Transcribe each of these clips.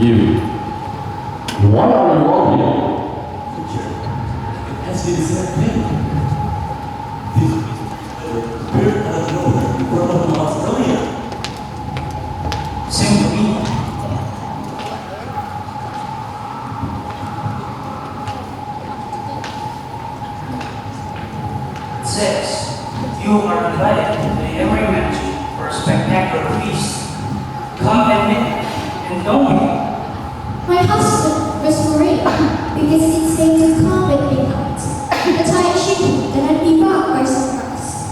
You. Why are you all here? Teacher, it has been the same thing. This appeared out of nowhere in front of Australia. Same to me. It says, you are invited to the Emery Mansion for a spectacular feast. Come admit and don't be. My husband was worried because it seemed to come at midnight. But I assured him that I'd be back by sunrise.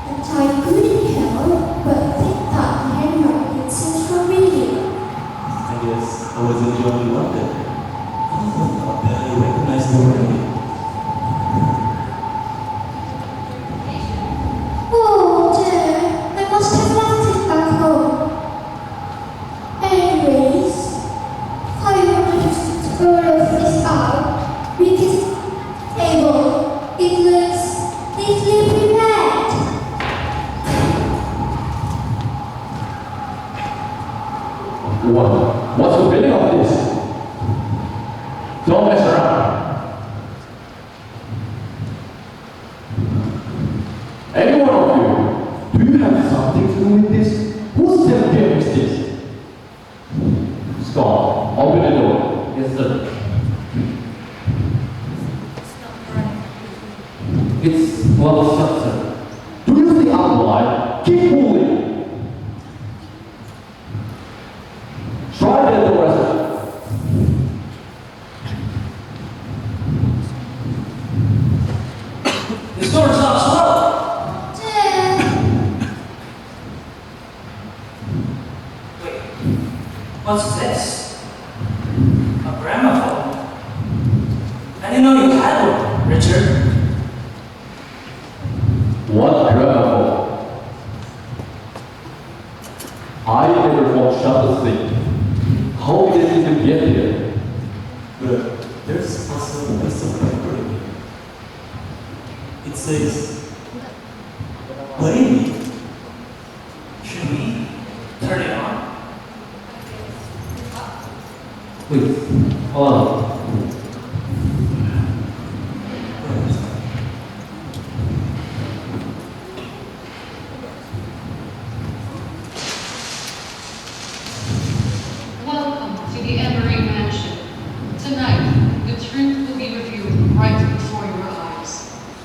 And I couldn't help but think that the handwriting seems familiar. I guess I wasn't the only one there. I thought that I recognized the writing. Oh dear, I must have left it back home. Anyways, I wanted to throw this out because table, it looks neatly prepared. What's the meaning of this? Don't mess around. Any one of you, do you have something to do with this? Whose template is this? Scott, open the door. Yes, sir. It's well shut, sir. Do you think I'm lying? Keep moving. Try the door as well. This door is not slow. Wait, what's this? A gramophone? I didn't know you had one, Richard. What gramophone? I never bought shut the thing. How did it even get here? But there's also a piece of paper. It says, play me. Should we turn it on? Please, hold on. Welcome to the Emery Mansion. Tonight, the truth will be revealed right before your eyes,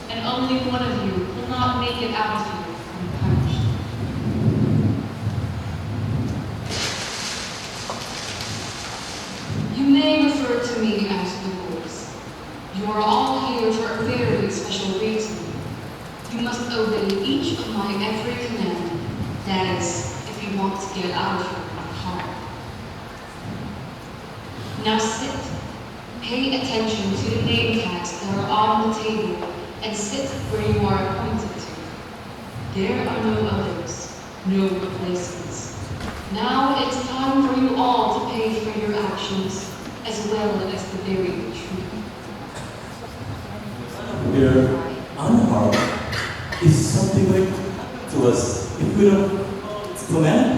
and only one of you will not make it out of here unpunished. You may refer to me as the Lords. You are all here for a very special reason. You must obey each of my every command. That is, if you want to get out of here unharmed. Now sit. Pay attention to the name tags that are on the table and sit where you are appointed to. There are no others, no replacements. Now it's time for you all to pay for your actions as well as the very truth. We're unharmed. Is something like to us if we don't command?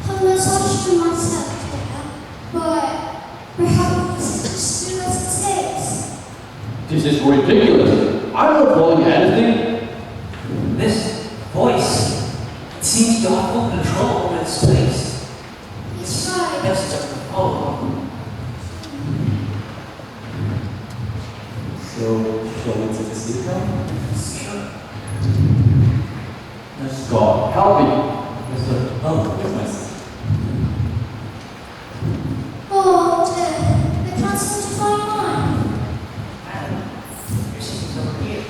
I was such to myself there, but perhaps it's just as it says. This is ridiculous. I'm not following anything. This voice, it seems to have full control over its space. It's right. Best just to follow along. So, shall we take a seat now? Sure. Scott, help me. Yes, sir. Oh, here's my seat. Oh dear, I can't seem to find mine. Madam, your seat is over here.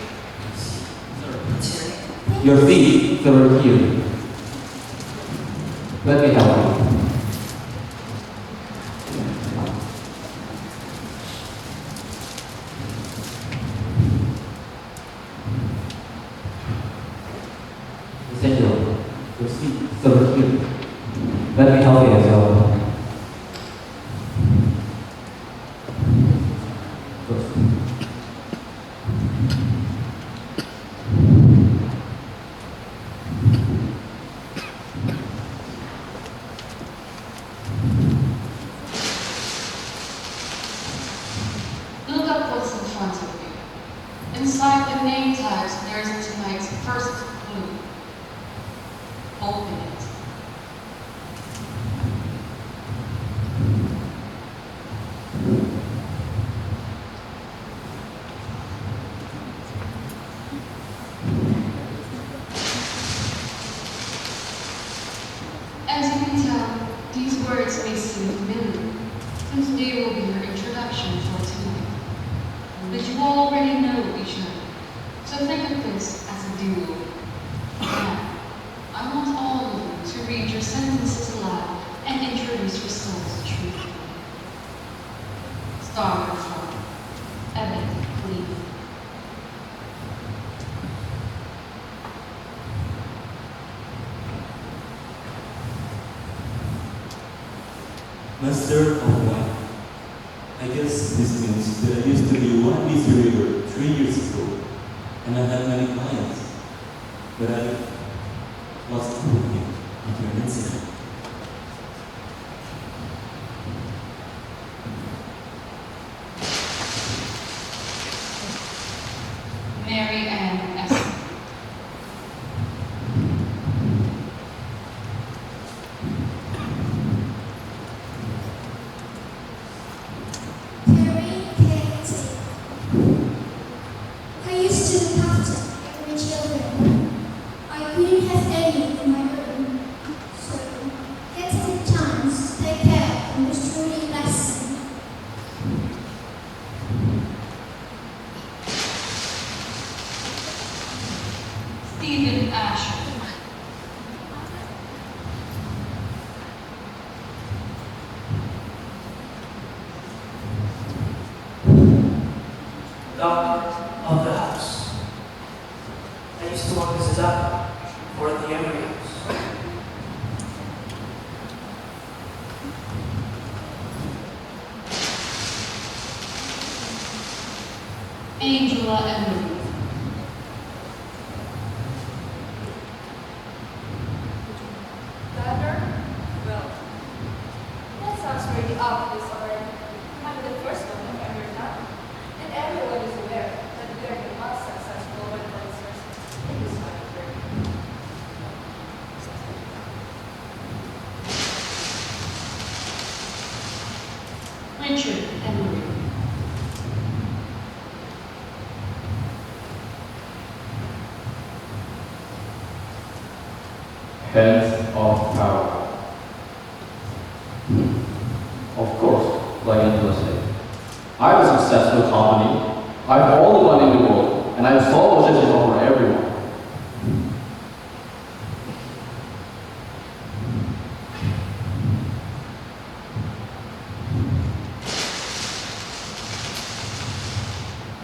It's here. Your feet is over here. Let me help you. Senor, your seat is over here. Let me help you as well. First. open it. As you can tell, these words may seem familiar, since they will be your introduction for tonight. But you already know each other, so think of this as a duo. Now, I want all of you to read your sentences aloud and introduce yourselves truthfully. Starting from Evan, please. Master of life. I guess this means that I used to be one busy river 3 years ago, and I had many clients, but I lost everything after an incident. Mary Ann S. Carrie Kate. I used to look after every children. I couldn't have any of my own. So, getting the chance to take care of them was truly a blessing. Stephen Asher. Doctor of the house. I used to work as a doctor for the embryos. Angela Emery. Doctor? Well, that sounds pretty obvious already. I'm the first one I've ever done. And everyone is aware that we are the most successful advisors in this country. Richard Emery. Heads of power. Of course, like Angela said, I have a successful company. I have all the money in the world, and I have solved positions over everyone.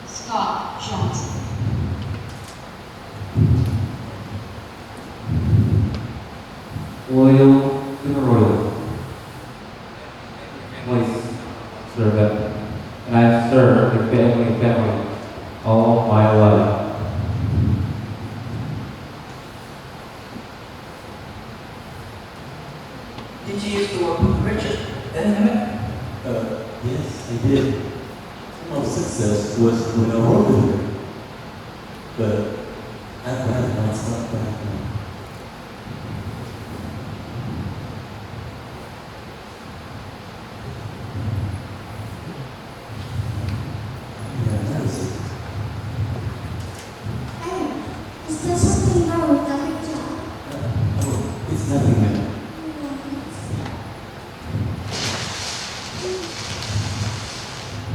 Scott Johnson. Loyal to the royal. Please, servant, and I have served the family all my life. Did you used to work with Richard and Emmett? Yes, I did. Some of success was when I worked with her, but I've got to stop back now. Yeah, that is it. Hey, is there something wrong with that picture? Oh, it's nothing, man.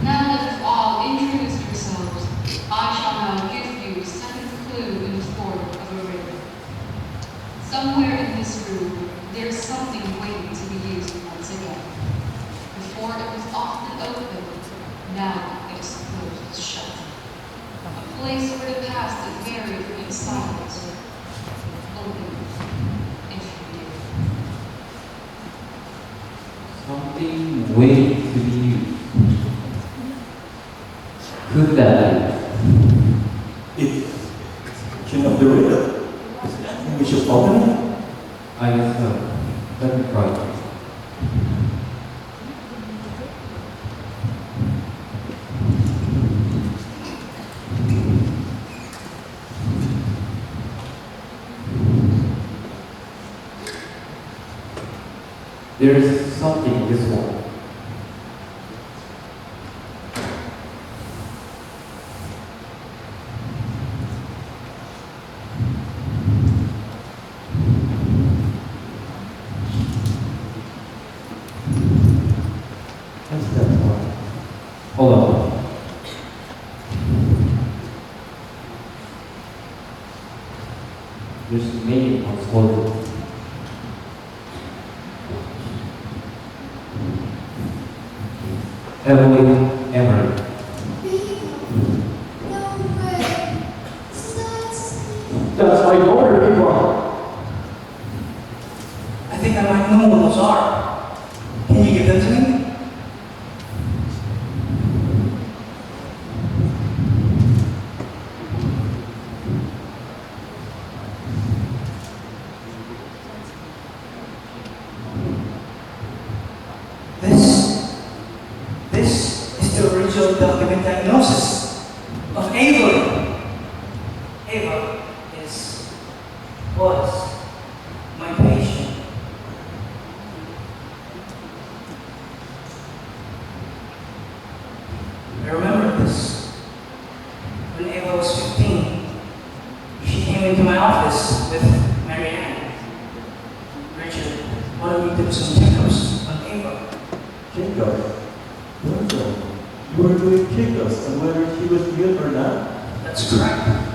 Now that you've all introduced yourselves, I shall now give you a second clue in the form of a riddle. Somewhere in this room, there's something waiting to be used once again. Before it was often open, now it is closed shut. A place where the past is buried in silence. Open, if you dare. Something waiting to be used. Could that It's question of the riddle. Is that we should open it? be? I guess so. Let me try. There's something in this one. What's that for? Hold on. There's many on school. Evelyn Emery. No way. That's my daughter, Eva. I think I might know what those are. Can you give them to me? This is the original document diagnosis of Ava. Ava was my patient. I remember this. When Ava was 15, she came into my office with Marianne. Richard wanted me to do some checkups on Ava. Checkup? Wonderful. You were doing checkups on whether she was good or not? That's correct.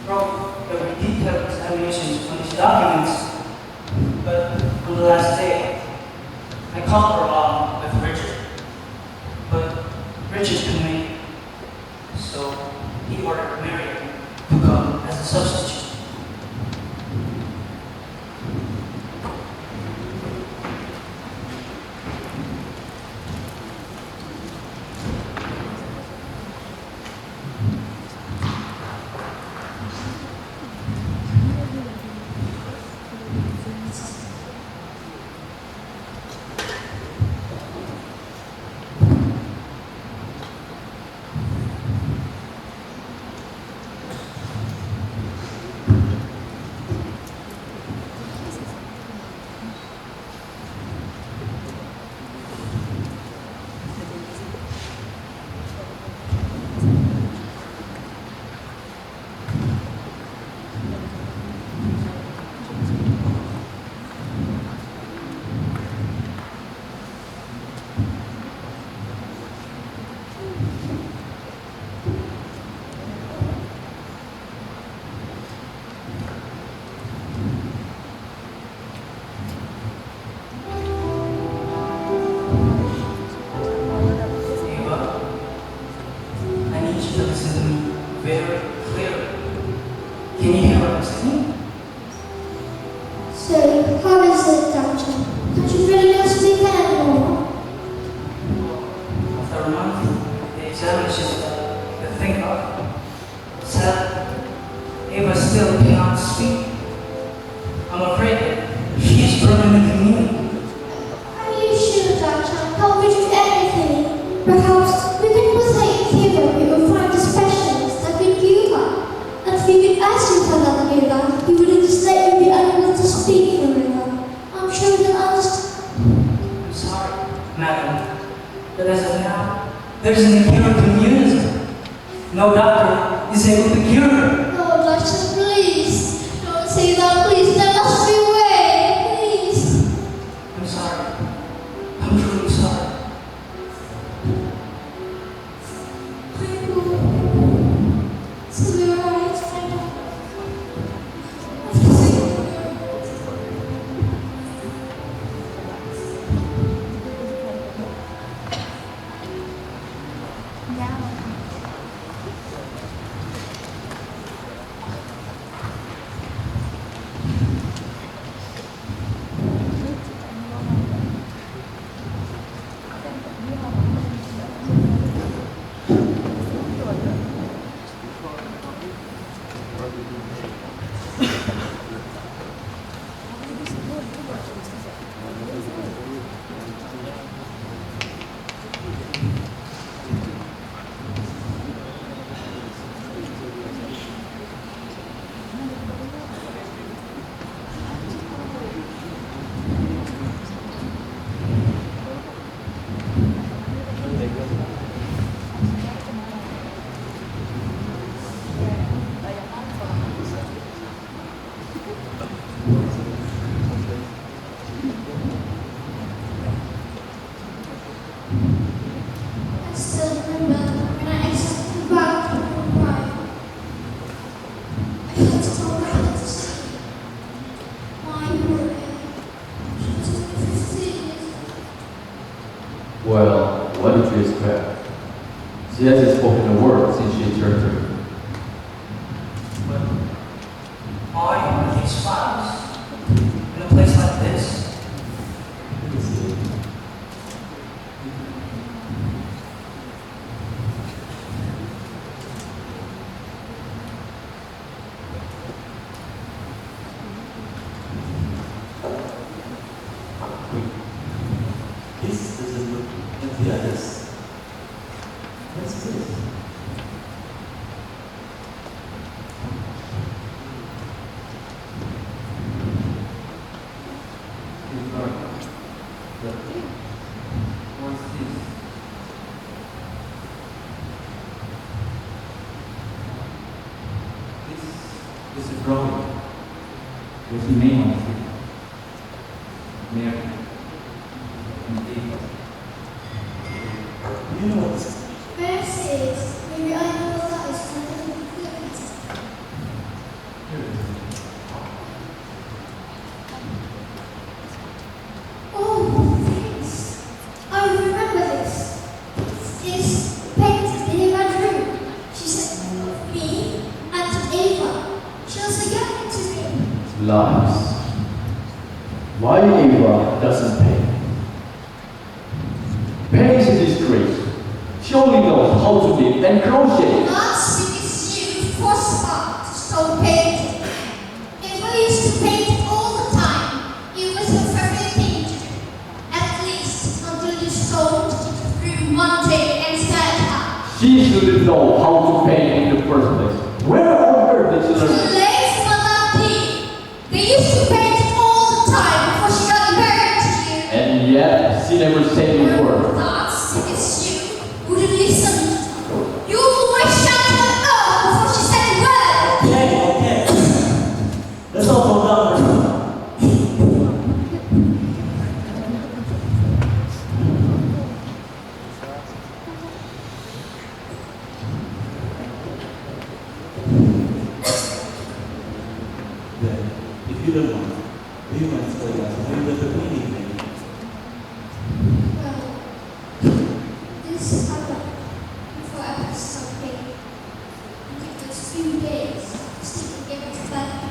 Wrote every detailed examinations on these documents, but on the last day, I called her along with Richard, but Richard couldn't make it, so he ordered Mary to come as a substitute. Can you hear what I'm saying? So, how is it, Doctor? Can't you really not speak anymore? After a month, the examinations to think of. Sad, Ava still cannot speak. I'm afraid that she is permanently mute. Are you sure, Doctor? Help me do everything. Perhaps we can put her in therapy or find a specialist that can give her. And if we could ask you for that, Ava, you wouldn't just let you be unable to speak forever. I'm sure you'll understand. I'm sorry, madam, but as of now, there is an incurable immunity. No doctor is able to cure her. No, Doctor, please. Don't say that, please. There must be a way. Please. I'm sorry. I'm truly sorry. So we're alright. She hasn't spoken a word since she turned 3. But why are these flowers in a place like this? Let me see. This doesn't look like the others. What's this? What's this? This is a drawing. There's a name on it. Mary. And Eva. You know what this is? Perhaps it is. Maybe I know what that is from the Philippines. Here it is. Oh, thanks. I remember this. It's painted in my room. She said, me and Ava. She was young to me. Lies. Why Ava doesn't paint? Paint is a disgrace. She only knows how to knit and crochet. That's because you forced her to stop painting. Ava used to paint all the time. It was her favorite thing to do. At least until you stoned through one day and said her. She shouldn't know how to paint in the first place. Where on earth did she learn? Legs, Madame P. They used to paint all the time before she got married to you. And yet, she never said a word. That's because you wouldn't listen. You always shouted at her before she said a word. Okay, okay. Let's all go down. Then, if you don't mind, do you mind telling us how you got the painting thing? Well, this happened before I could stop painting. It took us 2 days to stick together to that picture.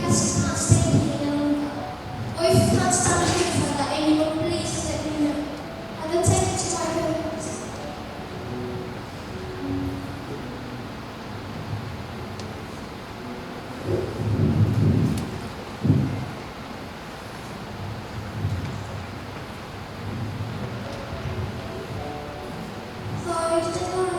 As you can't stay here any longer, or if you can't stand things like that anymore, please let me know. I will take you to my parents. Hide the light.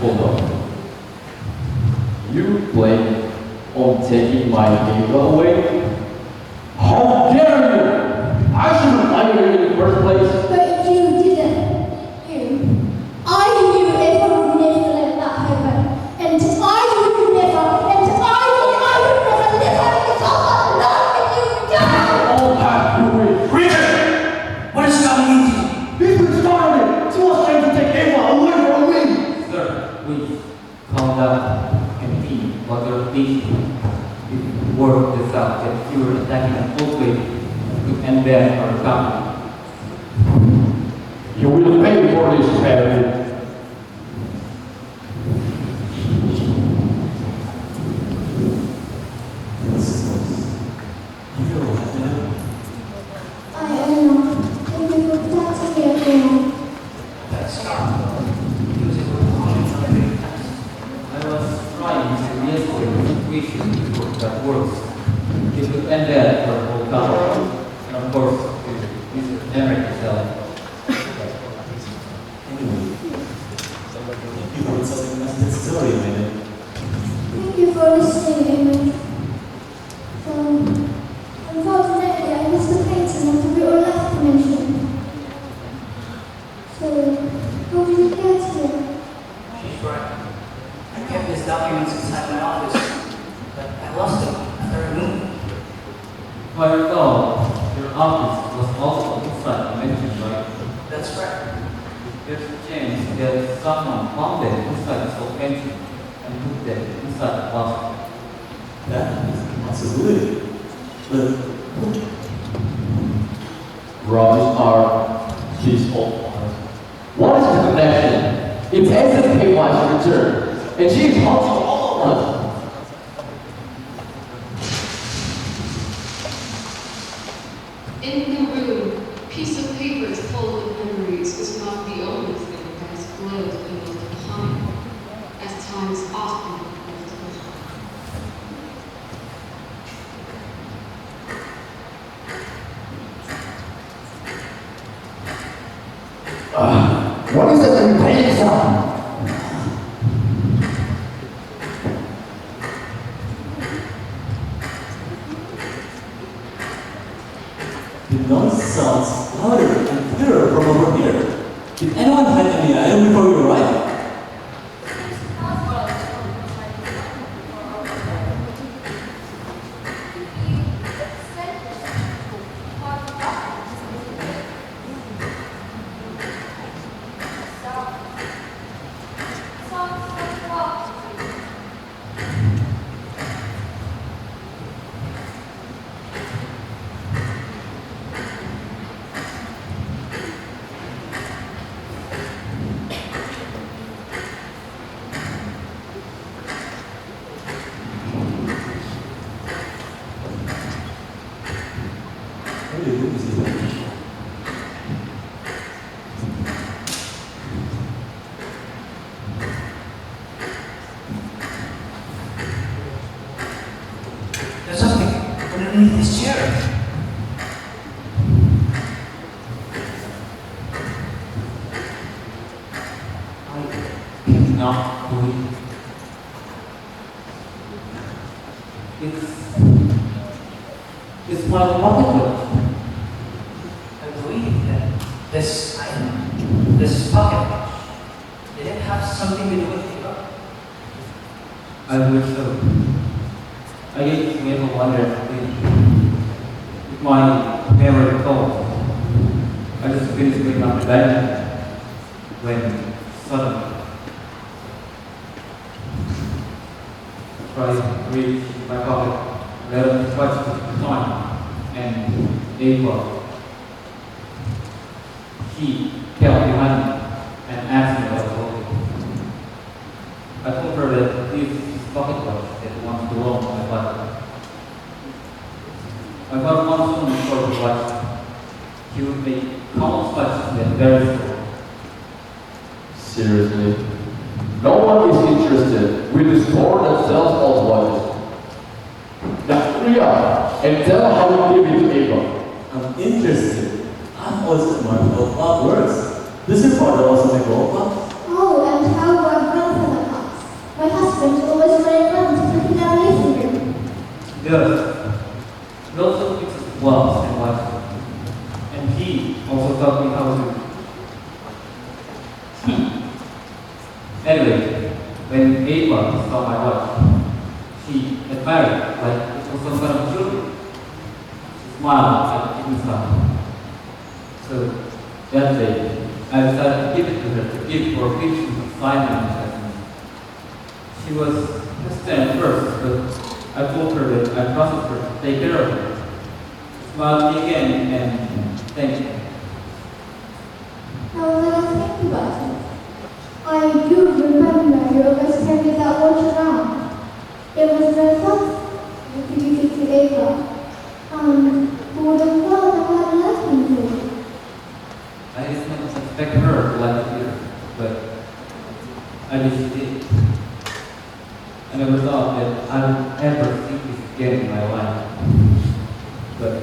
Hold on. You plan on taking my paper away? How dare you! I should have hired you in the first place. But you didn't. I knew it would never let that happen. And I would never, live with you again. All have to wait. Richard! What is coming into you? This was started. She was trying to take Ava away from me. Sir, please calm down and think what you're thinking. If you work this out, that you're attacking a full way to end their our company. You will pay for this, Harry. I am not. Thank you for protecting me again. That's not using the common something. I was trying to re-escalate the situation that works. It will end there for the whole company. And of course, Mr. Derek himself. Anyway, thank you for telling us that story, man. Thank you for listening, Amy. Unfortunately, I missed the painting of the real life dimension. So, how did you get here? She's right. I kept these documents inside my office, but I lost them after I moved. If I recall, your office was also inside the mansion, right? That's right. There's a chance that someone found them inside this old mansion and put them inside the closet. That is a possibility. But Robins are his old ones. What is the connection? It's as if he wants to return, and she is haunting all of us. In the room, piece of paper full of memories is not the only thing that has flowed and left behind, as time is often left behind. What is that you're paying for? the noise sounds louder and clearer from over here. Did anyone have any item before you arrived? underneath his chair. I cannot believe it. It's my pocketbook. I believe that this item, this pocket watch, did it have something to do with it? I wish so. I used to ever wonder if my memory recalls. I just finished putting up the bed when suddenly I tried to reach my pocket, let it touch the time, and Ava, she kept behind me and asked me what I was holding. I told her that this is pocket watch that once belonged to my father. My father once told me for the watch. He would make countless touches that very store. Seriously? No one is interested with the store that sells old watches. Now, hurry up and tell how you give it to Ava. I'm interested. I'm also admired how clock works. Does your father also make old clocks? Oh, and how our grandfather was. My husband always ran around to put it down living room. Yes. He also fixes gloves and watches. And he also taught me how to. Anyway, when Ava saw my watch, she admired it like it was some kind of jewelry. She smiled and gave me some. So that day, I decided to give it to her to give for a picture of sign management. She was hesitant at first, but I told her that I trusted her to take care of her. She smiled at me again and thanked me. Now that I think about it, I do remember you always carried that watch around. It was very thoughtful. You could give it to Ava. Who would have thought that I had left him to it? I didn't expect her to like it either, but I just did. I never thought that I would ever see this again in my life. But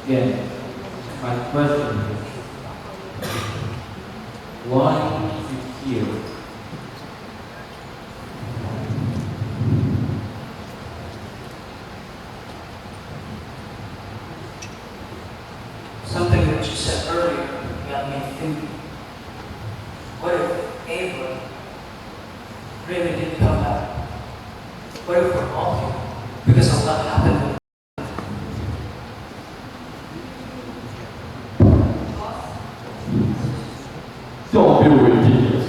again, my question is, why is it here? Something that you said earlier got me thinking. What if Ava really did come back? What if we're all here because of what happened? Don't be ridiculous.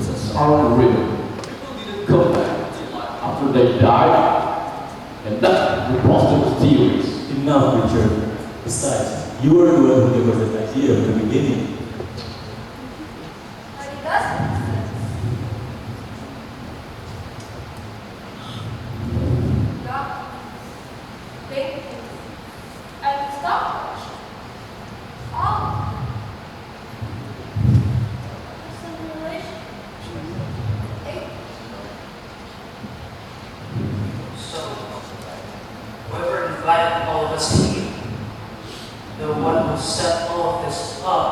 It's unreal. People didn't come back to life after they died. And that's preposterous theories. Enough, Richard. Besides, you were the one who gave us that idea at the beginning. But it does make sense. Documents, paintings, and stopwatch. All of them. Some relation. So, whoever invited all of us here, the one who set all of this up,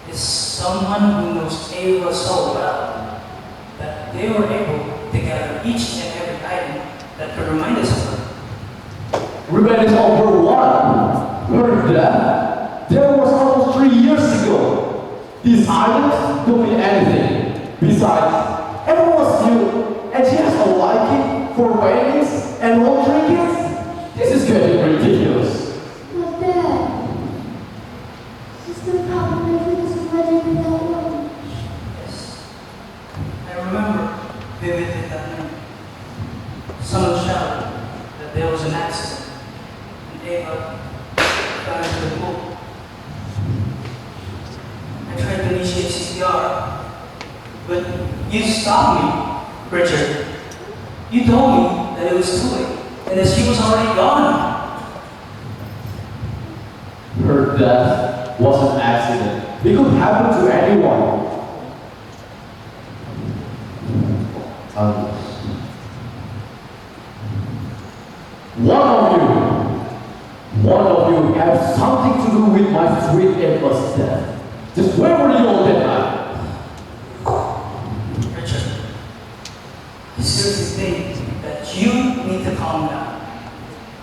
is someone who knows Ava so well that they were able to gather each and every item that could remind us of her. Revenge over what? Her death? That was almost 3 years ago. These items don't mean anything. Besides, everyone was new, and she has a liking for weddings and old trinkets. This is getting ridiculous. Not bad. She still can't believe this wedding without one. Yes, I remember vividly that night. Someone shouted that there was an accident, and Ava fell into the pool. I tried to initiate CPR, but you stopped me, Richard. You told me that it was too late, and that she was already gone. Her death was an accident. It could happen to anyone. Unless one of you calm down.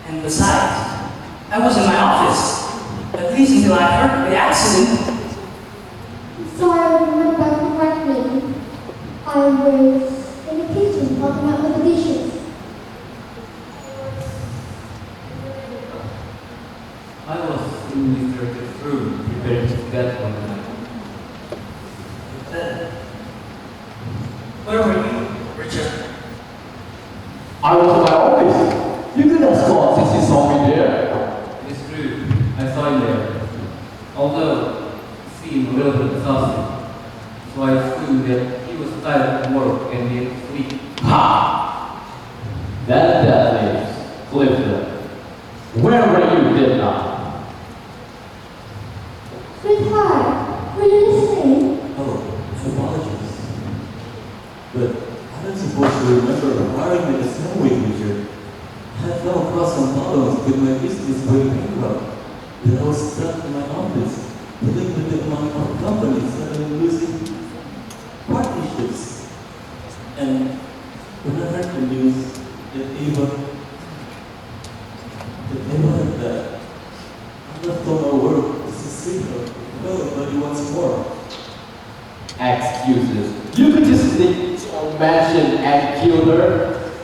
And besides, I was in my office, at least until I heard the accident. So I remember correctly. I was in the kitchen helping out with the dishes. I was in Mr. Richard's room preparing to get one night. Where were you, Richard? I was in my office. You could have gone since you saw me there. It's true, I saw him there. Although he seemed a little bit exhausted, so I assumed that he was tired of work and needed to sleep. Ha! That leaves Clifton. Where were you that night? Sweetheart, were you listening? Oh, apologies. But I'm supposed to remember hiring me the same week, Richard. I had come across some problems with my business going bankrupt. That I was stuck in my office, dealing with the amount of companies that are losing partnerships. And when I heard the news that Ava had died, I left all my work just to see her. Well, but once more. Excuses. You could just sneak to a mansion and kill her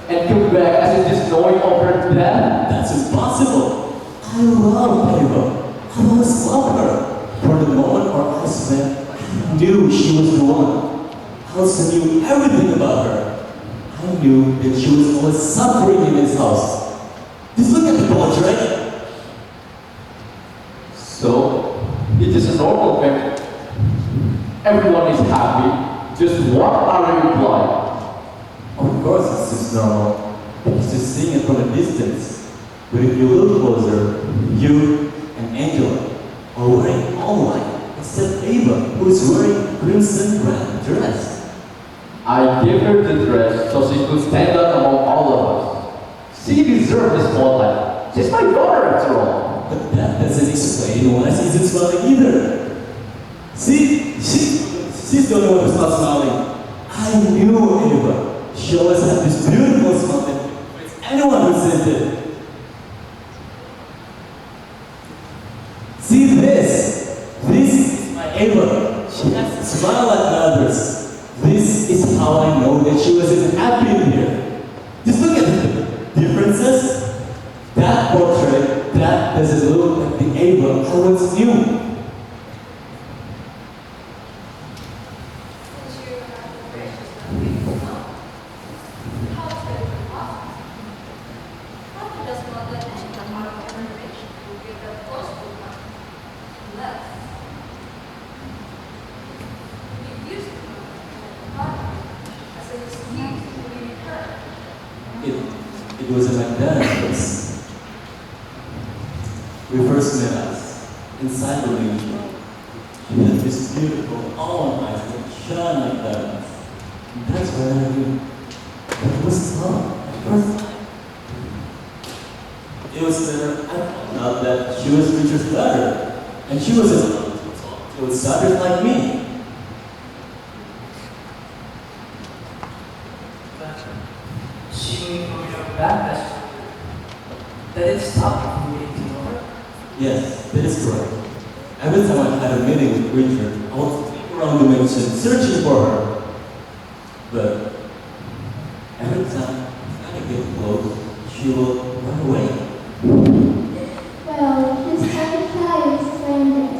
and come back as if just knowing of her death. That's impossible. I love Ava. I always loved her. For the moment our eyes met, I knew she was the one. I also knew everything about her. I knew that she was always suffering in his house. Just look at the portrait. So, it is a normal family. Everyone is happy. Just what are you implying? Of course it's just normal. It's just seeing it from a distance. But if you look closer, you and Angela are wearing all white, except Ava, who is wearing a crimson red dress. I gave her the dress so she could stand out among all of us. She deserves this spotlight. She's my daughter after all. But that doesn't explain why she's smiling either. See, she's the only one who's not smiling. I knew Ava. She always had this beautiful smile that makes anyone who sees it. See this? This is my Ava. She has to smile like others. This is how I know that she wasn't happy in here. Just look at the differences. That portrait, that doesn't look like the Ava I once knew. Since you have operations now, we will know. How is that even possible? Papa does not let anyone out of information who give her forceful money. Unless we used to know that as an excuse to leave her. It was a McDonald's. We first met us inside the living room. She had this beautiful almond eyes that shine like diamonds. And that's when I knew that it was love at first sight. It was there I found out that she was Richard's daughter, and she was allowed to talk to outsiders like me. But she knew from your bad that it stopped her from getting to know her. Yes, that is correct. Every time I had a meeting with Richard, I would fly around the mansion searching for her. But every time I get close, she will run away. Well, this other child is splendid.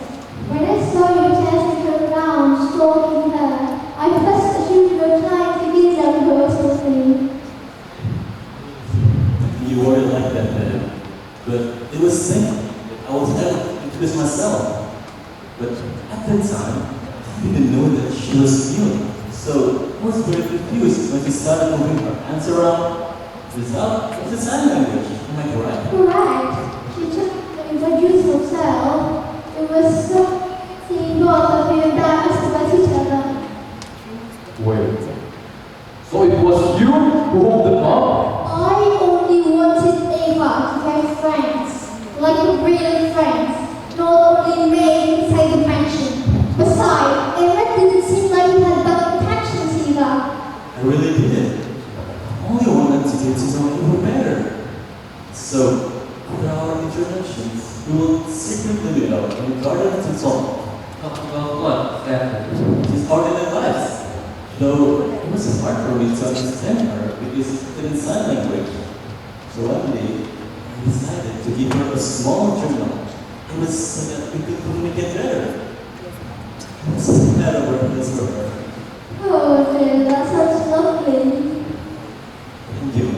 When I saw you dancing her around, stroking her, I first assumed you were trying to get them girls with me. You weren't like that then. But it was simple. I was able to introduce myself. But at that time, I didn't know that she was new. So I was very confused when she started moving her hands around. It's a sign language. Am I correct? Correct. She took to introduce herself. It was so seeing both of you embarrassed each other. Wait. So it was you who hooked them up? I only wanted Ava to have friends, like real friends, not only made inside the mansion. Besides, Ava didn't seem like he had bad intentions either. I really did. I only wanted to get to know you better. Though it was hard for me to understand her because it didn't sign language. So one day, I decided to give her a small journal. It was so that we could communicate better. It was a terrible place for her. Oh, dear, that sounds lovely. Thank you.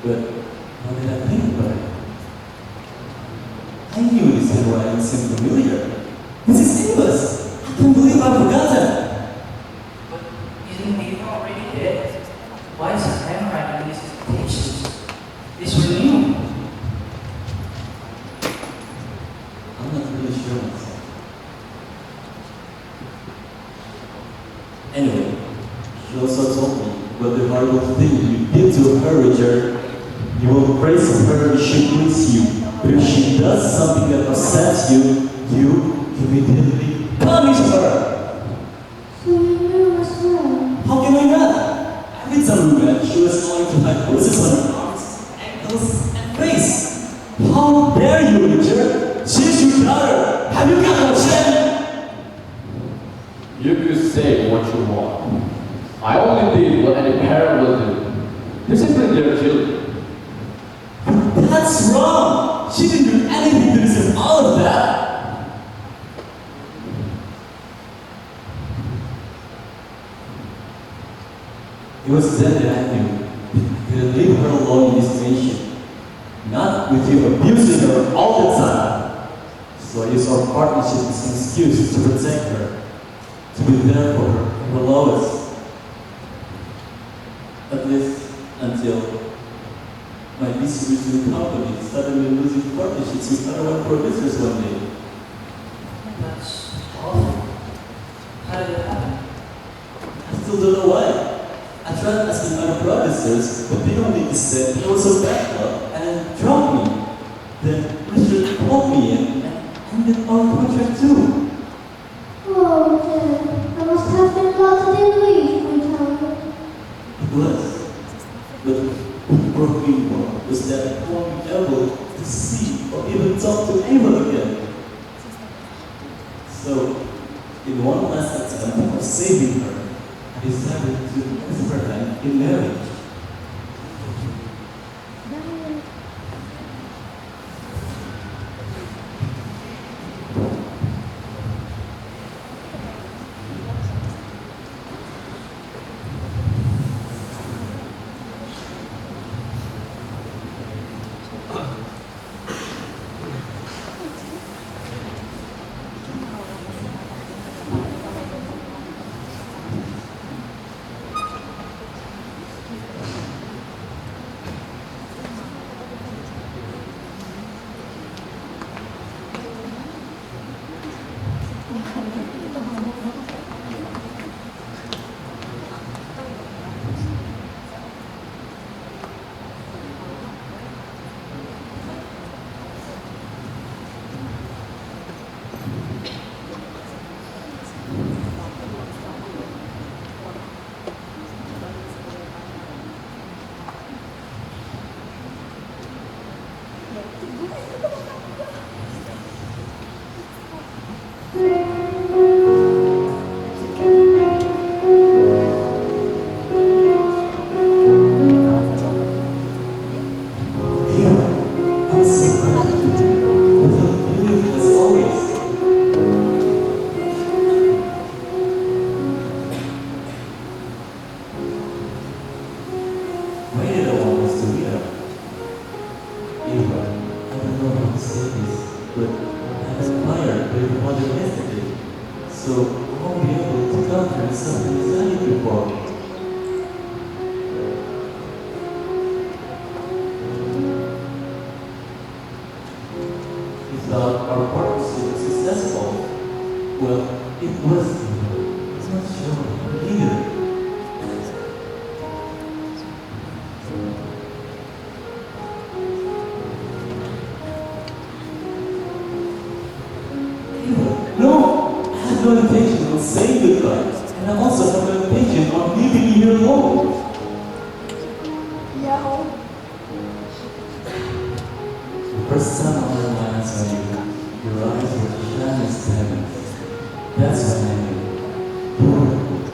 But how did I think about it? I knew this handwriting seemed familiar. This is English. I can't believe I forgot it. But isn't Eva already dead? Why is her handwriting in these dictations? These were new. I'm not really sure myself. Anyway, she also told me what the horrible thing you did to her, Richard. You will praise her if she please you, but if she does something that upsets you, you immediately punish her. So you knew as well. How can I not? I did some revenge. She was going to hide bruises on her arms, ankles, and face. How dare you, Richard? She's your daughter. Have you got no shame? You could say what you want. I only did what any parent will do. They're simply their children. That's wrong. She didn't do anything to deserve all of that. It was then that I knew I couldn't leave her alone in this nation. Not with you abusing her all the time. So I used our partnership as an excuse to protect her, to be there for her, her lowest. At least until my distribution company suddenly losing partnerships with other one producers one day. That's awful. How did it happen? I still don't know why. I tried asking other producers, but they only said he was a backlog and dropped me. Then Richard called me in and ended our contract too. Oh, dear. I must have been glad to leave, my child. It was. But what broke me more was that I won't be able to see or even talk to anyone again. So, in one last attempt of saving her, I decided to ask her hand in marriage. That's when I knew.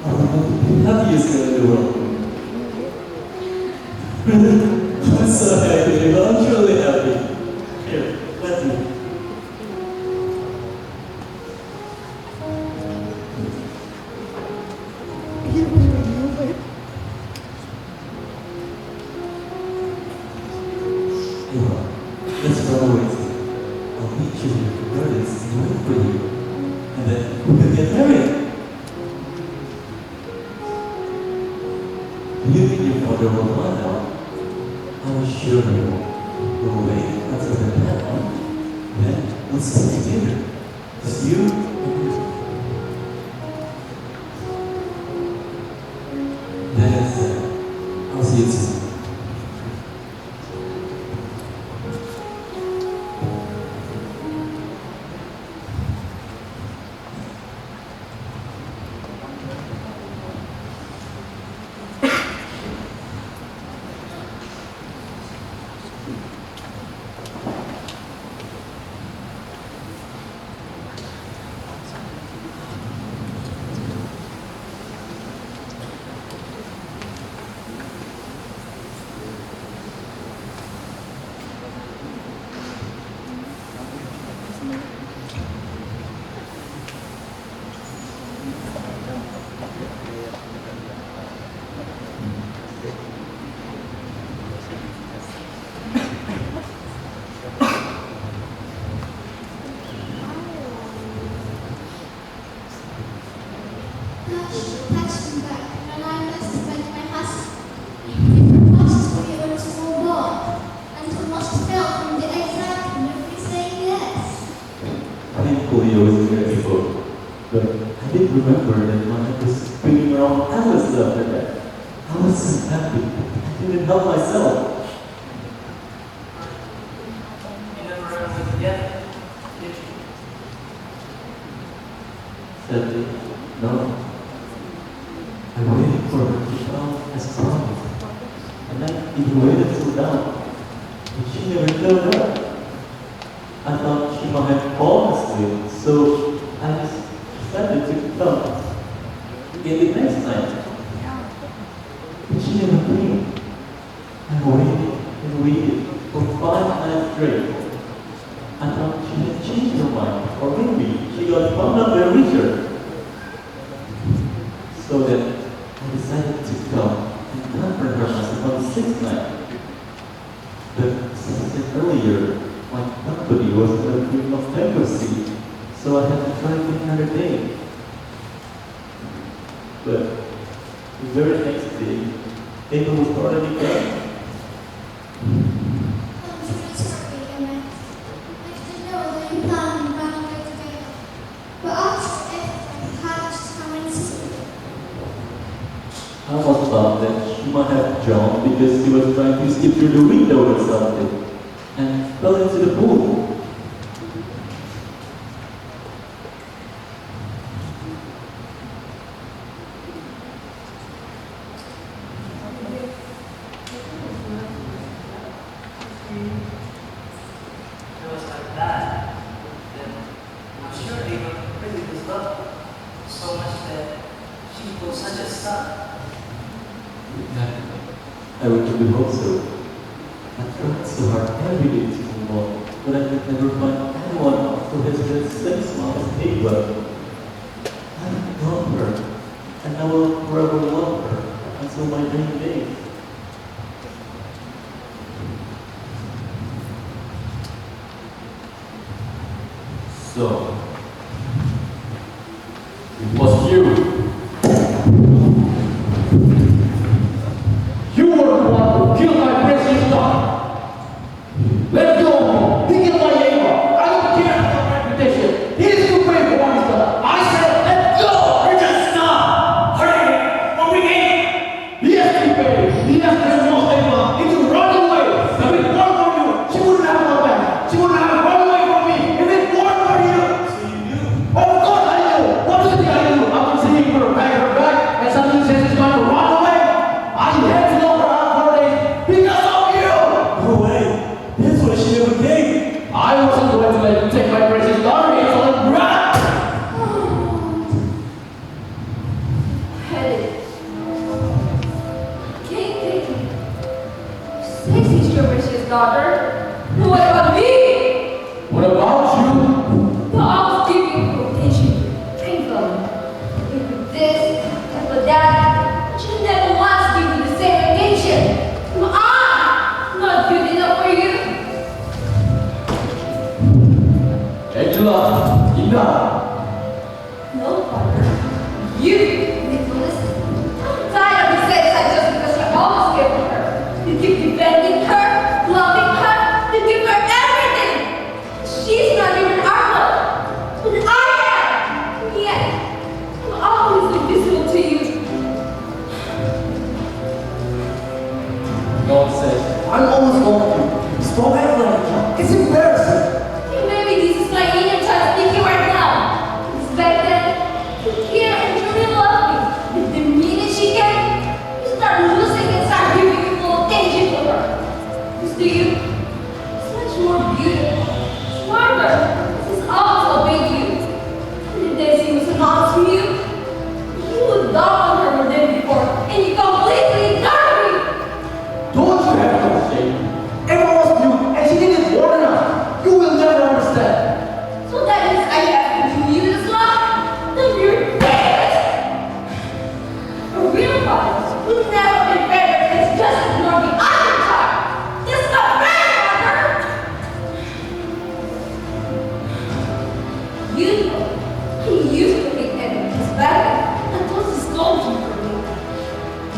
I would be the happiest girl in the world. I'm so happy, I'm truly happy. Here, let's do it. Eva, let's run away. I'll meet you in the gardens and wait for you. And then we can get married. Do you think your father will mind now? I'm sure he won't. We'll wait until the night one. Then we'll stay together. Just you and me. That's it. I'll see you soon. Text me back when I must with my husband. It must be able to move on, and he must fail from the exam if we say yes. Thankfully, I was here before. But I did remember that when I was spinning around Alice after that. I was so happy. I couldn't help myself. You never ran with together, did you? Sadly, no. I waited for her to come as promised. And I even waited till now. But she never showed up. I thought she might have promised me, so I just decided to come. Get the next time. But she never came. I waited and waited for 5 nights straight. I thought she had changed her mind, or maybe she got found out by Richard. So then I decided to come and comfort her myself on the 6th night. But as I said earlier, my company was in a dream of bankruptcy, so I had to try again another day. But the very next day, Ava was already gone. I'm truly sorry, Emma. I didn't know that you planned on running away together. But after everything, I had to come and see you. I was thought that she might have jumped because she was trying to skip through the window or something and fell into the pool. If it was like that, then I'm sure Ava really does love you so much that she was such a son. I would really hope so. I tried so hard every day to move on, but I could never find anyone who has that same smile as Ava. I love her, and I will forever love her until my dying days. So, it was you. You were the one who killed my precious daughter. Let go of me. He killed my Ava. I don't care about my reputation. He is too brave for what he's done. I said, let go. Richard, stop! Hurry! We'll be in! He has to be brave. He has to have lost Ava into running away. If it weren't for you, she wouldn't have gone back. She wouldn't have run away from me. If it weren't for you, admitted. King. Say she's your Rich's daughter. But what about me? What about you? The I was giving you quotation. Thankfully. If with this, and with that, she never once give me the same attention. I'm not good enough for you. Angela, enough. No, father. You need to listen. I'm tired of the sex I just because you always give her. You keep defending her, loving her, you give her everything. She's not even our love, but I am. Yet, I'm always invisible to you. God said, I'm always going to. Stop acting like that. It's embarrassing. And maybe this is my inner child speaking right now. Because back then, you care and truly love me. But the minute she can, you start losing and start giving me full attention to her. Because to you, it's much more beautiful, smarter. This is always obeyed you. And the days he was honest to you, you would dog on her more than before, and you completely ignored me. Don't you have no shame? Everyone was new, and she didn't warn enough. You will never understand. So that means I have to do you this love? Then you're dead! A real father would never be better than just ignore the other child. That's not fair, mother! You know, he used to hate enemies back and was a scolding for me.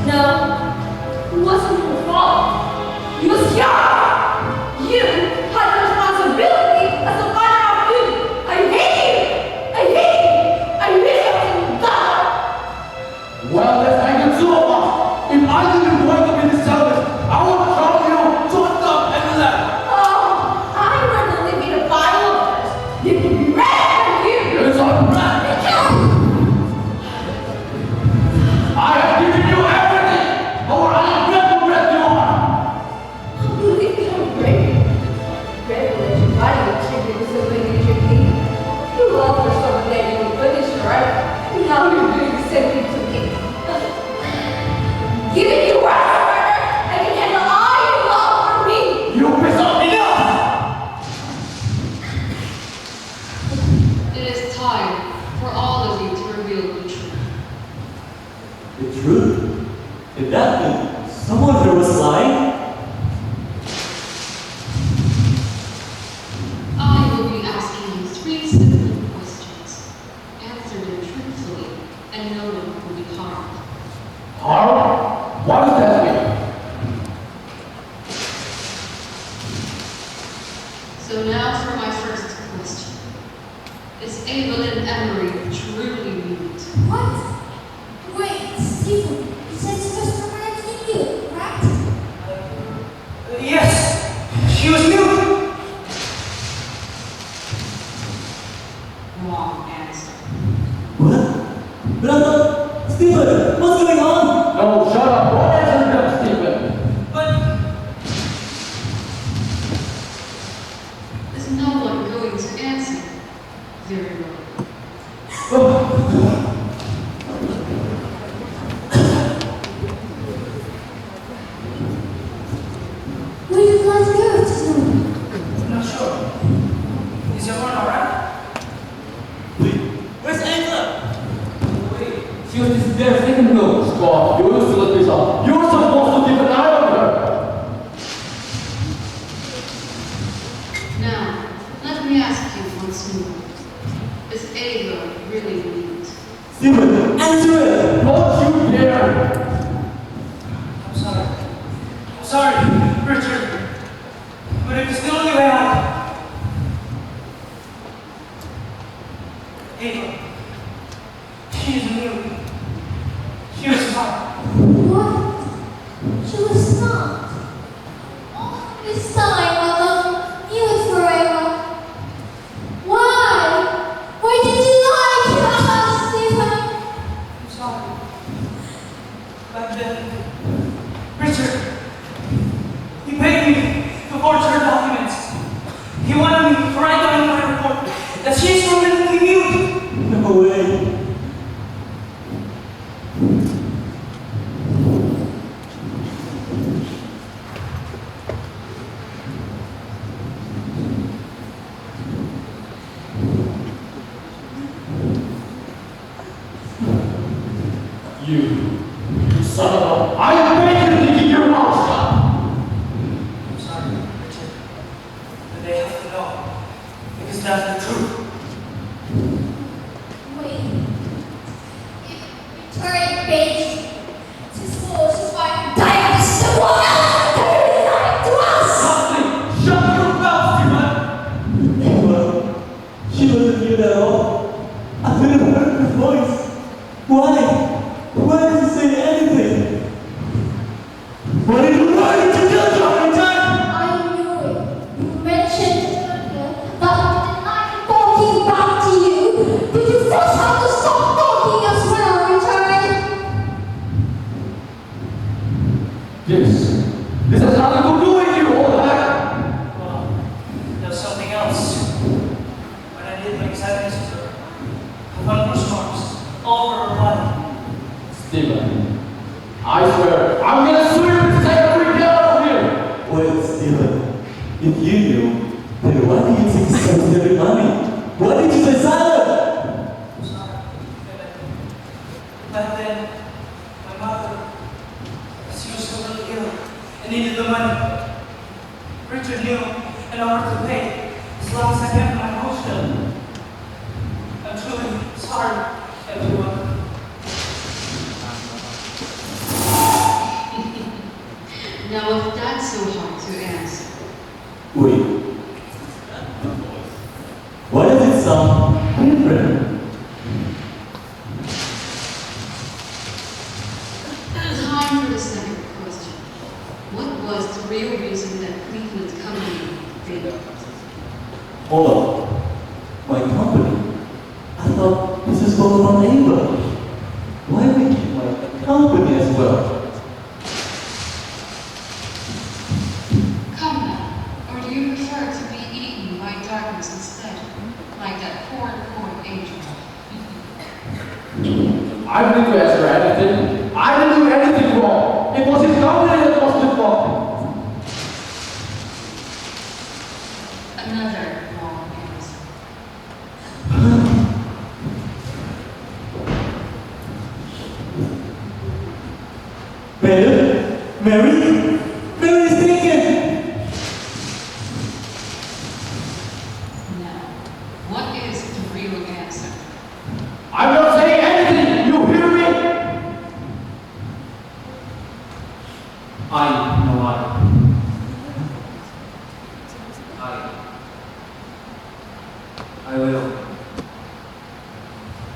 No, it wasn't your fault. It was yours! You had the responsibility as a father of you. I hate you! I hate you! I wish I was in God! Well, let's make it two of us. If I didn't want to be the selfish, I would trouble you, joined up, and left. Oh, I rather live in a bottle of this. You can be ready for you! It's all right. I have given you everything, or I regret you are. I believe you are brave. Brave will let your body achieve the discipline you should be. You love for someone that you will punish, right? And now you're doing the same thing to me. Giving you rights, murder, I can handle all you love for me. You piss off enough! It is time for all of you to reveal the truth. The truth? Did that mean someone here was lying? I will be asking you 3 simple questions. Answer them truthfully, and no one will be harmed. Harm? What does that mean? So now for my first question. Is Evelyn Emery truly mute? What? Wait, Stephen, you said she was permanently mute, right? Yes, she was mute. Wrong answer. What? But I thought, Stephen, what's going on? No, shut up. Don't answer them, Stephen. But Is no one going to answer? Very well. Where did life go tonight? I'm not sure. Is everyone alright? Wait, where's Angela? Wait, she was just there a second ago. Scott, you used to let this up. You're supposed to keep an eye on her. Now, let me ask you once more. Is Ava really mute? Stephen, answer it! Don't you dare! I'm sorry. I'm sorry, Richard. But if it's the only way out. Ava. She is mute. She was smart. What? She was not. Oh, this time, Mother, mute forever. Why? Why did you lie to us, Stephen? I'm sorry. Back then, Richard, he paid me to forge her documents. He wanted me to write down in my report that she is permanently mute. No way. You son of a... I am begging you to keep your mouth shut! I'm sorry, Richard. But they have to know. Because that's the truth. Wait. If we turn page to school, she's going to die of someone else that to us! Something! Shut your mouth, Stephen! Well, she wasn't here at all. I could have heard her voice. Why? Why did you say anything? What did you want to do, Johnny? I knew it. You mentioned earlier that I didn't like talking back to you. Did you first have to stop talking as well, Richard? This has nothing to do with you, old hack! Well, there's something else. When I did my examinations for her, I found bruise marks all over her body. Stephen, I swear, I'm gonna sue you and take every get out of here! Well, Stephen, if you knew, then why did you take so much money? Why did you say silent? I'm sorry. Back then, my mother, she was so really ill and needed the money. Richard knew and offered to pay as long as I kept my mouth shut. I'm truly sorry, everyone. Now, if that's so hard to answer, Wait. Why does it sound different? time for the second question. What was the real reason that Cleveland's company failed? Hold on. My company? I thought this is going on Ava. Why would you like a company as well? Come now, or do you prefer to be eaten by darkness instead, like that poor angel? I didn't ask her anything. I didn't do anything wrong. It was his company that was the fault. Another wrong answer. Mary? Mary is taken! Now, what is the real answer? I'm not saying anything. You hear me? I know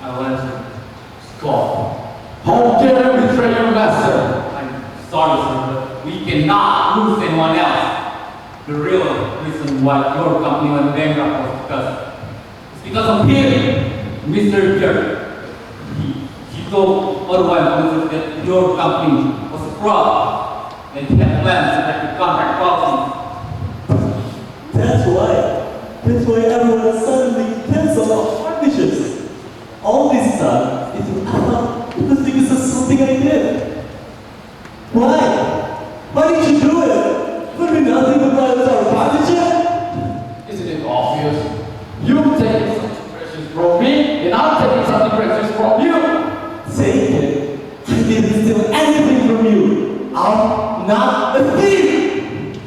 I will answer. Scott, how dare you betray your master? I'm sorry, sir, but we cannot lose anyone else. The real reason why your company went bankrupt was because of him, Mr. Jerry. He told other employees that your company was a fraud, and he had plans to break the contract policy. That's why everyone suddenly canceled our partnerships. All this time, it was because of something I did. Why? Why did you do it? Would be nothing but violate our partnership? Isn't it obvious? You've taken something precious from me, and I'm taking something precious from you. Take it. I didn't steal anything from you. I'm not a thief!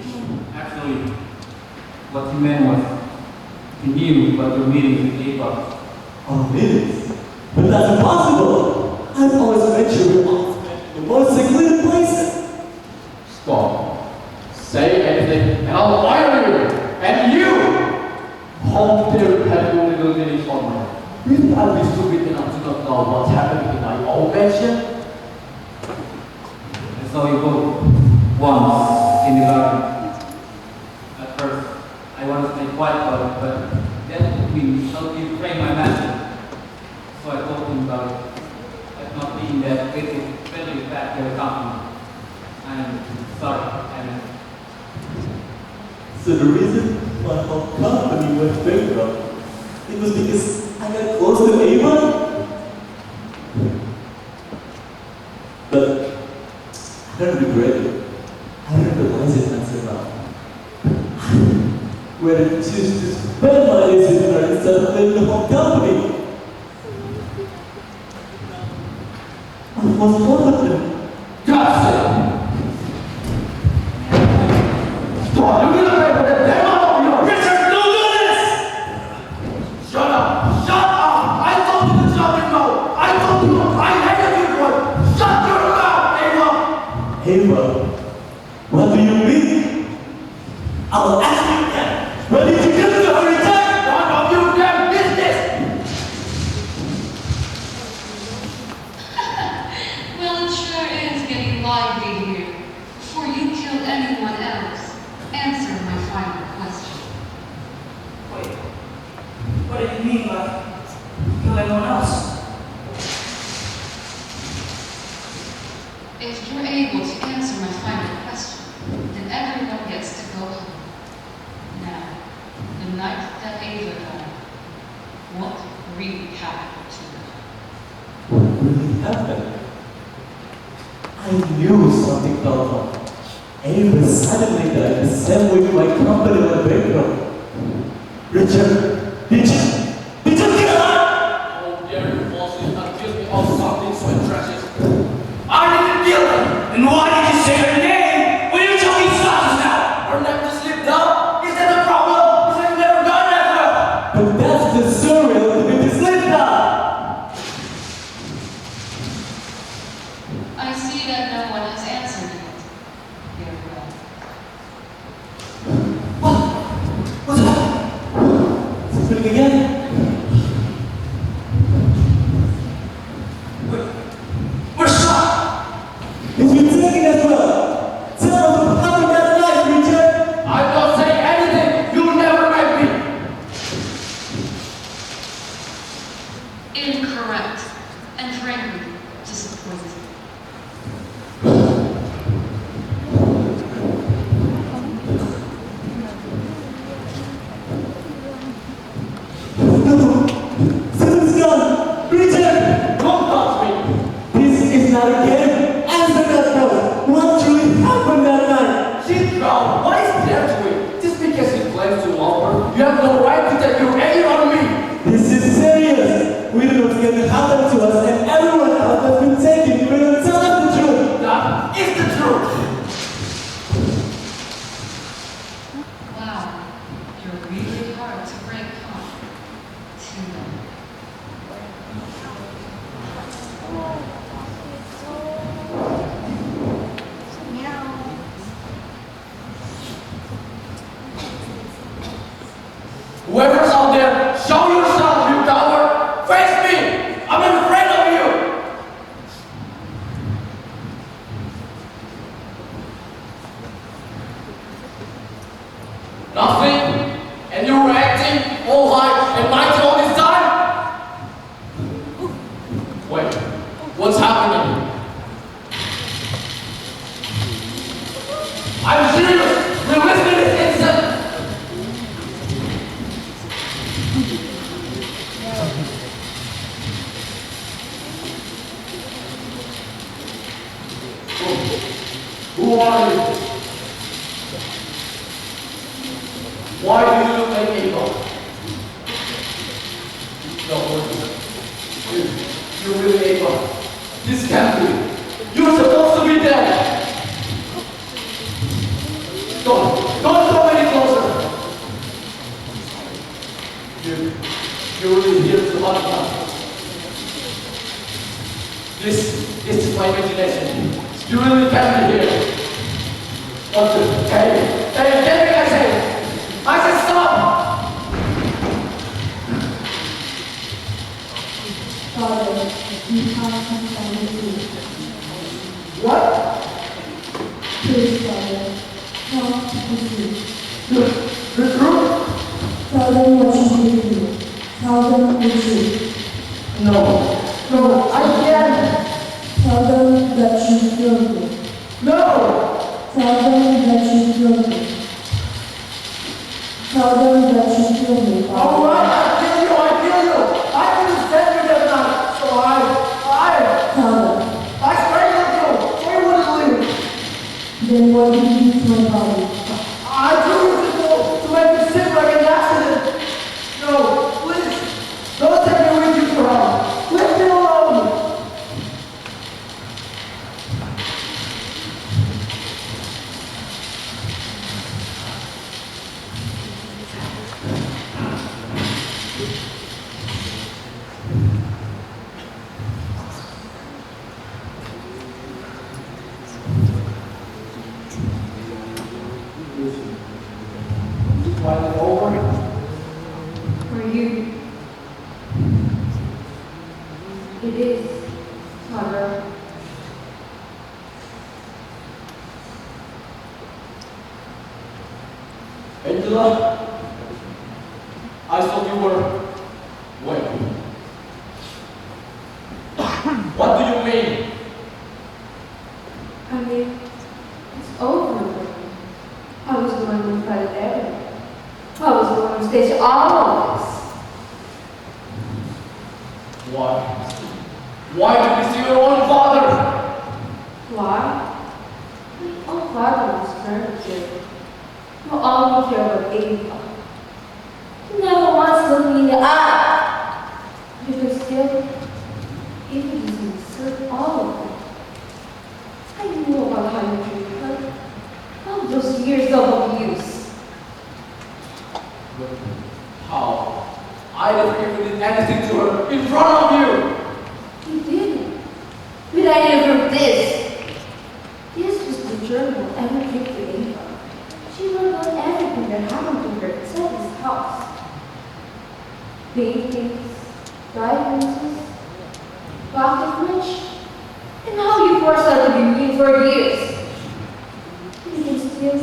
Actually, what he meant was, he knew about your meeting with Ava. Oh, meetings? But that's impossible! I've always made sure we're in the most secluded places. Scott, say anything, and I'll fire you. And you! How dare you have your little mini honor? You think I'll be stupid enough to not know what's happening in my own mansion? I saw you both once in the garden. At first, I wanted to stay quiet about it, but then we helped you train my master. So I told him about it. As not being that little friendly back to the company. I'm sorry, So the reason my whole company went bankrupt, it was because I got close to Ava? But I don't regret it. I don't realize it until now. When I choose to spend my days with her instead of in the whole company. I was confident. That's it. Stop, you're gonna pay for that demo of yours. Richard, don't do this! Shut up! Shut up! I told you to shut your mouth! I told you I hated you for it! Shut your mouth, Ava! Ava, what do you mean? I'll ask you again. What did you do to her return? None of you damn business! Well, it sure is getting lively here. Before you kill anyone else, answer my final question. Wait, what do you mean by kill anyone else? If you're able to answer my final question, then everyone gets to go home. Now, the night that Ava died, what really happened to her? What really happened? I knew something felt wrong. Ava suddenly died the same way my company went bankrupt. Richard, did you kill her? How dare you falsely accuse me of something so tragic? I didn't kill her! And why did you say her name when you told me sauces now? Her name just slipped down? Is that the problem? Because I've never done that well! But that's the story of the Linda. I see that no one has answered yet. Very well. What's that? Is it spinning again? We're stuck! It's been taking as well. Tell us what happened that night, Richard. I'm not saying anything! You'll never make me! Incorrect. And frankly, disappointing. No, Seven's gone. Richard, Don't touch me! this is not a game. Answer that now. What really happened that night? She drowned! What is there to it? Just because he claims to love her, you have no right to take your aim on me! This is serious. We don't know what's going to happen to us, and everyone else has been taken. You're going to tell us the truth. That is the truth! Wow, you're really hard to break, huh? Tina. Whoever's out there, show yourself, you coward! Face me! I'm afraid of you! Nothing? And you were acting all high and mighty all this time? Wait, what's happening? I'm serious! We're listening to this instant! Who are you? Why do you look like Ava? No, you're really Ava. This can't be. You're supposed to be dead. Don't come any closer. You're really here to hunt us. This is my imagination. You really can't be here. Okay, hey, get me, I say! I said stop! Father, you have something to do. What? Please, Father, come with me. The truth? Tell them what you need to do. Tell them the truth. No, I can't. Tell them that you killed me. No! Tell them that you killed me. Tell them that you killed me, Father. Alright, I kill you! I couldn't stand you that night, so Tell them. I strangled you, so you wouldn't leave. Then what did you do to my body? I threw you to make you sick like an accident. No, please, don't take me with you for help. Leave me alone. Angela, I thought you were well. What do you mean? I mean, it's over for me. I was the one who tried everything. I was the one who staged all of this. Why? Why did you see your own father? Why? My own father was very caring. He only cared about income. He never once looked me in the eye. Because still, even as he served all of them, I knew about how to treat her. All those years of abuse. But how? I never even did anything to her in front of you. He didn't. But I never did. This was the journal ever kept the income. She wrote down everything that happened to her inside his house. Paintings, diagnoses, pocket rich, and how you forced her to be mean for years. You can still,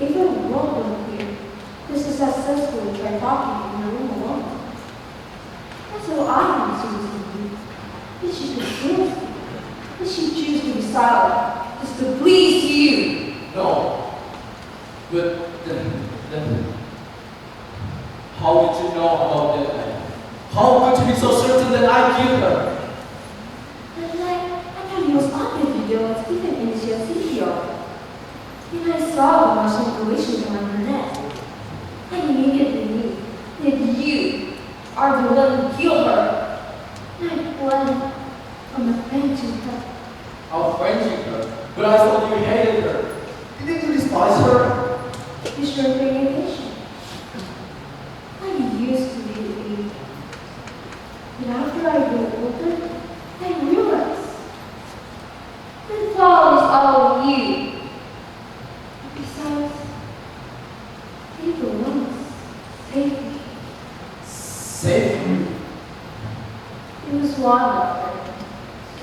if I wrote them here, this is successfully try talking in her room alone. That's how I am Susan B. Did she conceal? Did she choose to be silent just to please you? No. But then, how did you know about that? How could you be so certain that I killed her? That night, I thought he was on the video and Stephen Initial's video. And I saw the Russian information on her net. I immediately knew that you are the one who killed her. And I planned on avenging her. Avenging her? But I thought you hated her. Didn't you despise her? You sure paying attention? I used to be the baby. But after I got older, I realized the fault is all of you. Besides, you're the ones saved me. Save me? It was one of them.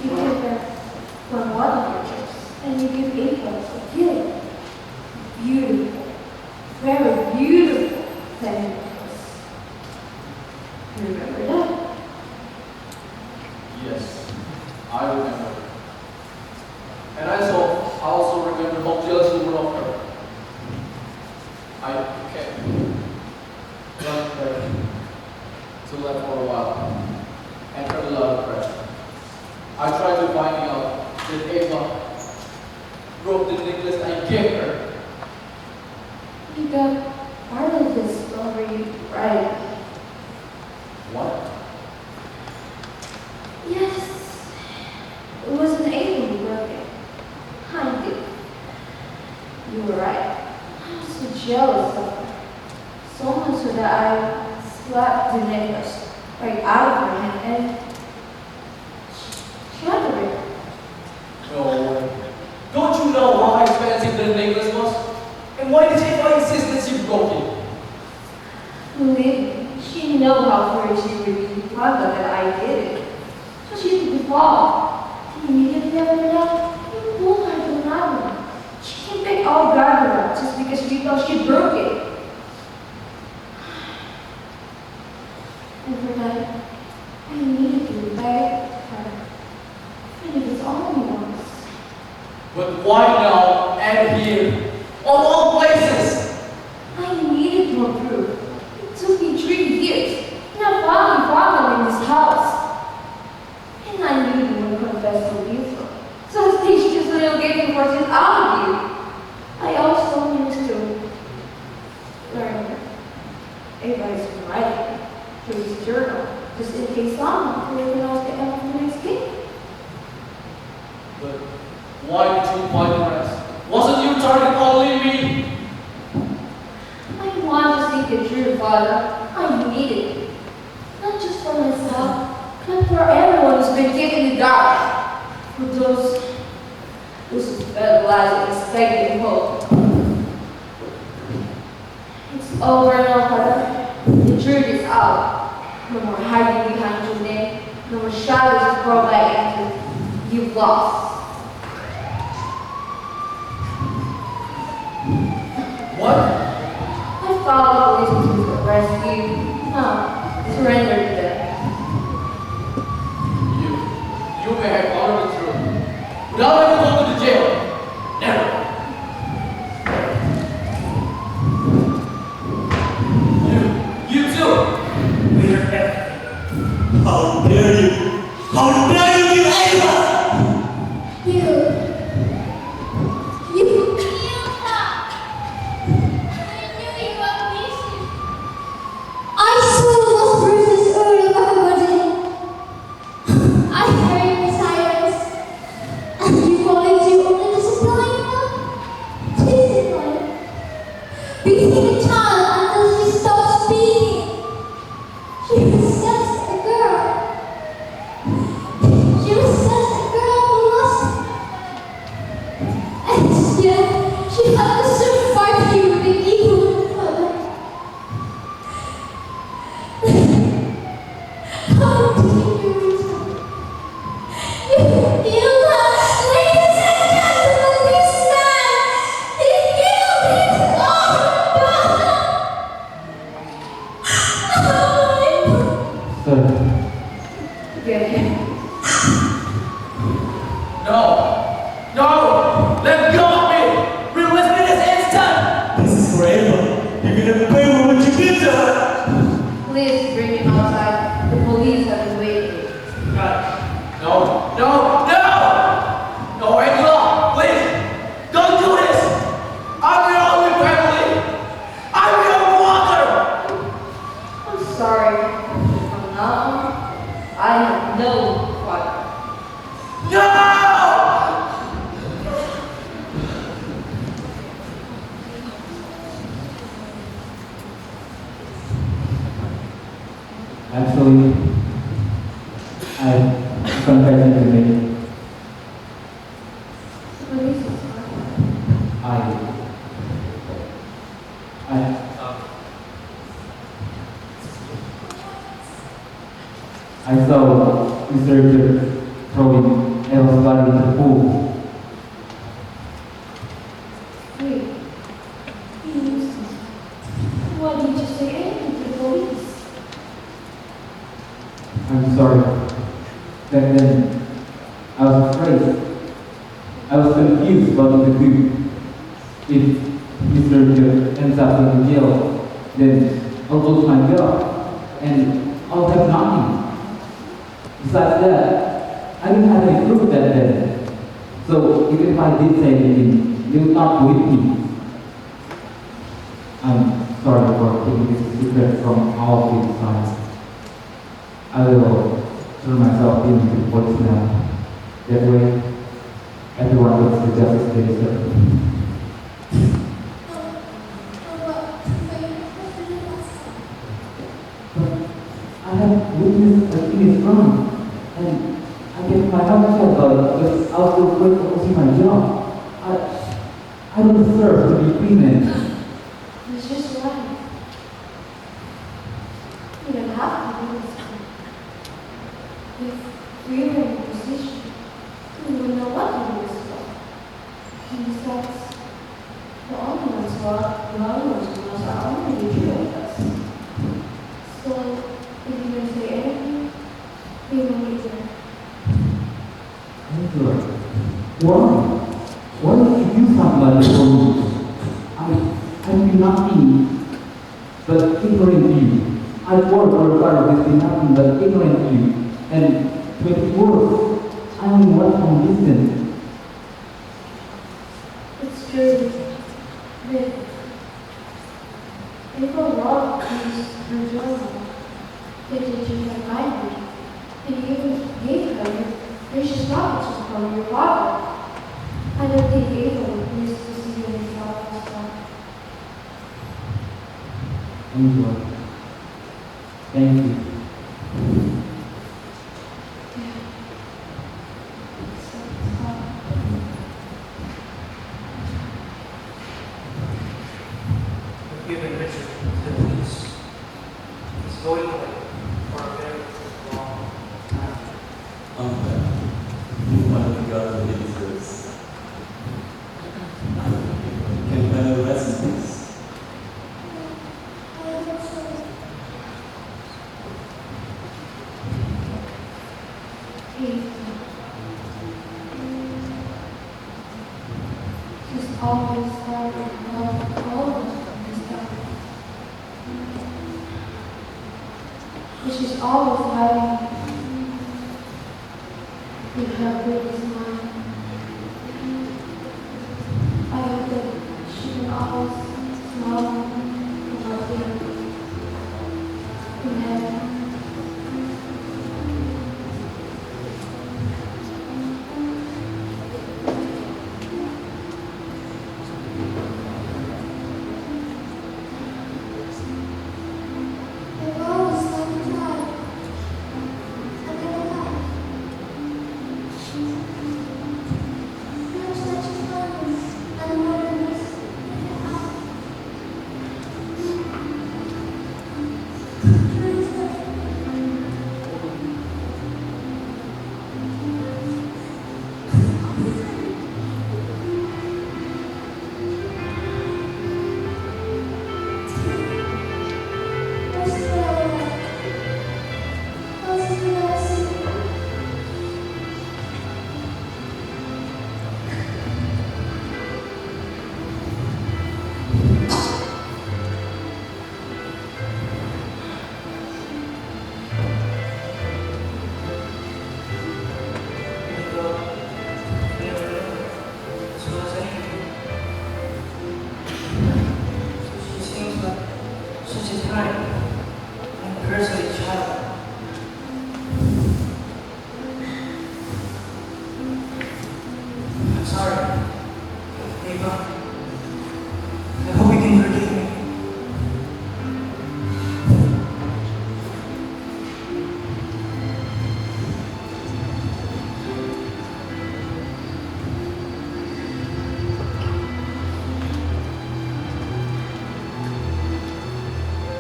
You took her from one of your trips, and you gave April a gift. Beautiful, very beautiful thing. You remember that? Yes, I remember. And I also remember how jealous you were of her. I kept running there to left for a while and heard a lot of pressure. I tried to find out that Ava broke the necklace I gave her. You got part of the story right. What? Yes, it wasn't able to work it. I did. You were right. I was so jealous of her. So much so that I slapped the necklace right out of her hand and she shattered it. No way. Don't you know how expensive the necklace was? And why did Ava insist that she broke it? Believe me, she knew how foolish she would be found out that I did it. So she took the fall. And immediately after that, you pulled her to another one. She came back all gathered up just because she thought she broke it. And for that, I needed to beg her. And it was only once. But why now and here? Of all places! I needed more proof. It took me 3 years. And I finally found them in this house. And I knew you would confess to Lisa. So I staged this little game for it out of you. I also used to learn advice from writing through his journal, just in case someone could pronounce the end of the next game. But why did you fight the rest? Wasn't you targeting only me? I want to see the truth, Father. I need it. Not just for myself, but for everyone who's been kept in the dark. For those who spent lives in expecting hope. It's over now, Father. The truth is out. No more hiding behind your name. No more shadows to crawl back into. You've lost. Follow police to arrest you. No, surrender to them. You may have followed the truth without ever going to the jail. Never. You too. We are everything. How dare you? How dare you kill anyone? You killed her. I knew you were missing. I saw those bruises all over her body. I heard the sirens. And you wanted to only discipline her? Discipline? Beating a child until she stopped speaking. She was just a girl. She was just a girl who lost. And yet, she had to survive you with the evil mother. How did you do it? You killed her, ladies and gentlemen, this man! He killed his own daughter! Sir, Get him. No. No. Let go of me. Release me this instant. This is forever. You're gonna pay for what you did to her. Please bring him outside. The police have been waiting. God. No. No. No. No, Angela. Please. Don't do this. I'm your only family. I'm your mother. I'm sorry. From now on, I have no father. No. actually, I confessed to me. The police is fine. I saw researchers throwing Ella's body in the pool. Wait. You used to. Why didn't you say anything to the police? I'm sorry. Back then, I was afraid. I was confused what to do. If Mr. ends up in jail, then I'll lose my job and I'll have nothing. Besides that, I didn't have any proof that day. So even if I did say anything, they would not believe me. I'm sorry for keeping this secret from all of you sides. I will turn myself into the police now. That way, everyone gets the justice they deserve. But I have witnessed a thing is wrong, and I get my heart shut out because I'll still quit for losing my job. I don't deserve to be free man. It's just life. You don't have to do this. If we were in a position, we would know what to do with stuff. And besides, the only ones who are the only ones who knows are only the three of us. So, if you don't say anything, we will meet there. Angela, why? Why did you do something like this for me? I do nothing but ignorant you. I worked for a part of this, nothing but ignorant you. And to make it worse, I'm in one from distance. It's true. But people love these journal. They did you her kindly. And you even gave her your precious knowledge from your father. I don't think anyone used to see you in father's life. Angela, thank you. Given Richard to the police. He's going away for a very long time. One of the God that he deserves. Can I have a rest in peace? always hard to love all of this stuff. But she's always hiding with her pretty smile. I hope that she can always smile without fear in heaven. I've always loved to fly. I never have. You're such a kindness and wilderness. She seems like such a kind and personally child. I'm sorry, Ava. I hope you can forgive me.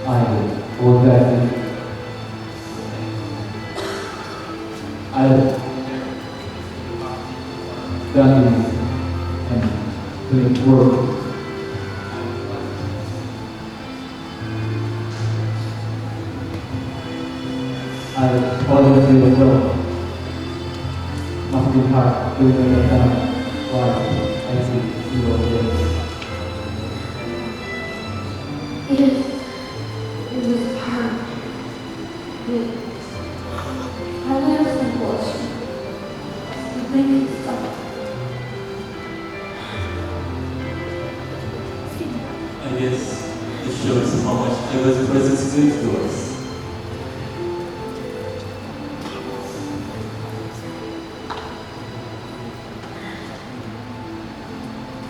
I will that I done this and doing work. I always feel well. Must be hard doing it again. Why I see you always. Yes, it was hard. But I have some bullshit. The thing is stuff. I guess it shows how much Eva's presence means to us.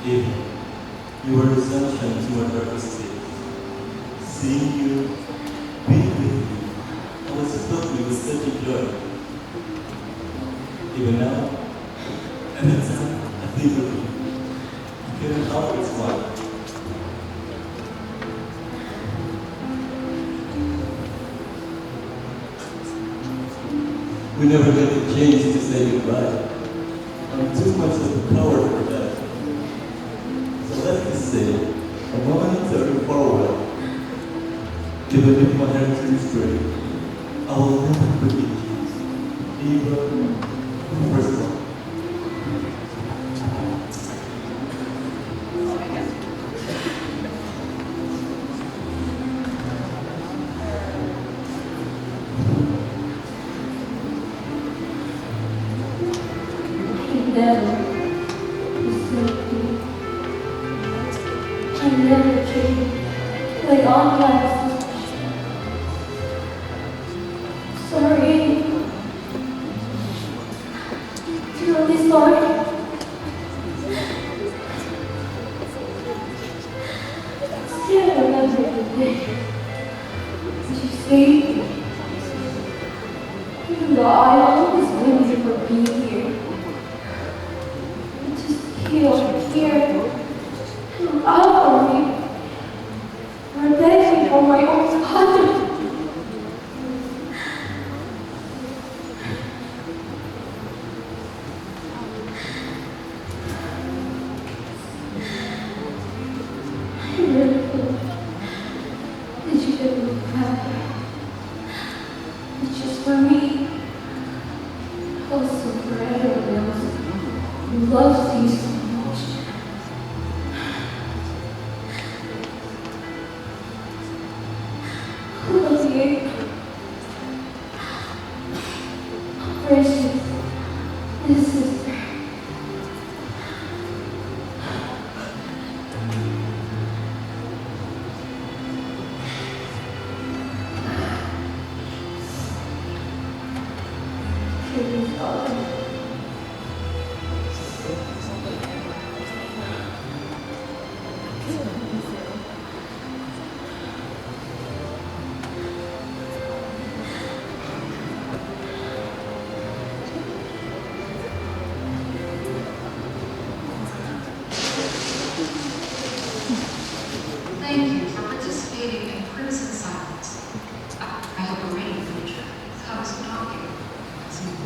Eva, you were the sunshine to my darkest days. Seeing you, being with you, I was filled with such a joy. Even now, and it's I think of you. I couldn't help but smile. We never got the chance to say goodbye. I'm too much of a coward for that. So let's just say, a momentary forward. Even if my heart is straight, I will never forget you. Even the first one. Never forsake you. I never change. Like all lives. Sorry. Truly sorry. Still remember the day that you saved me. Even though I always blamed you for being here. Here, look out for me. Protect me from my own father. I really hope that you can look happy. It's just for me, also for everyone else who loves you so much. his sister. His daughter. Thank you for participating in Crimson Silence. I hope a rainy future comes knocking soon.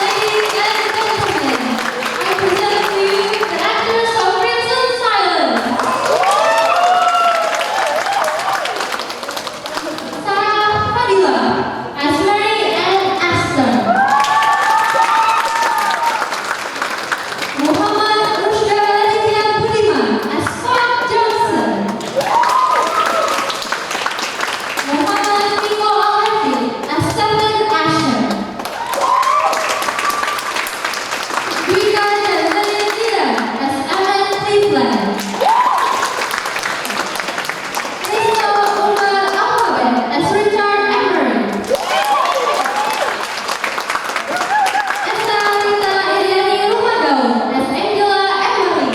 Ladies and gentlemen, I present to you the actors of Crimson Silence. Sarah Fadila as Mary and Aston. Muhammad Rushda Raditya Budiman as Scott Johnson. Muhammad Niko Al-Hafid as Stephen Asher. Rika Janzani Zidan as Alan Cleveland. Risa Umar Alphabet as Richard Emery. Esta Rita Iriani Rumadaun as Angela Emily.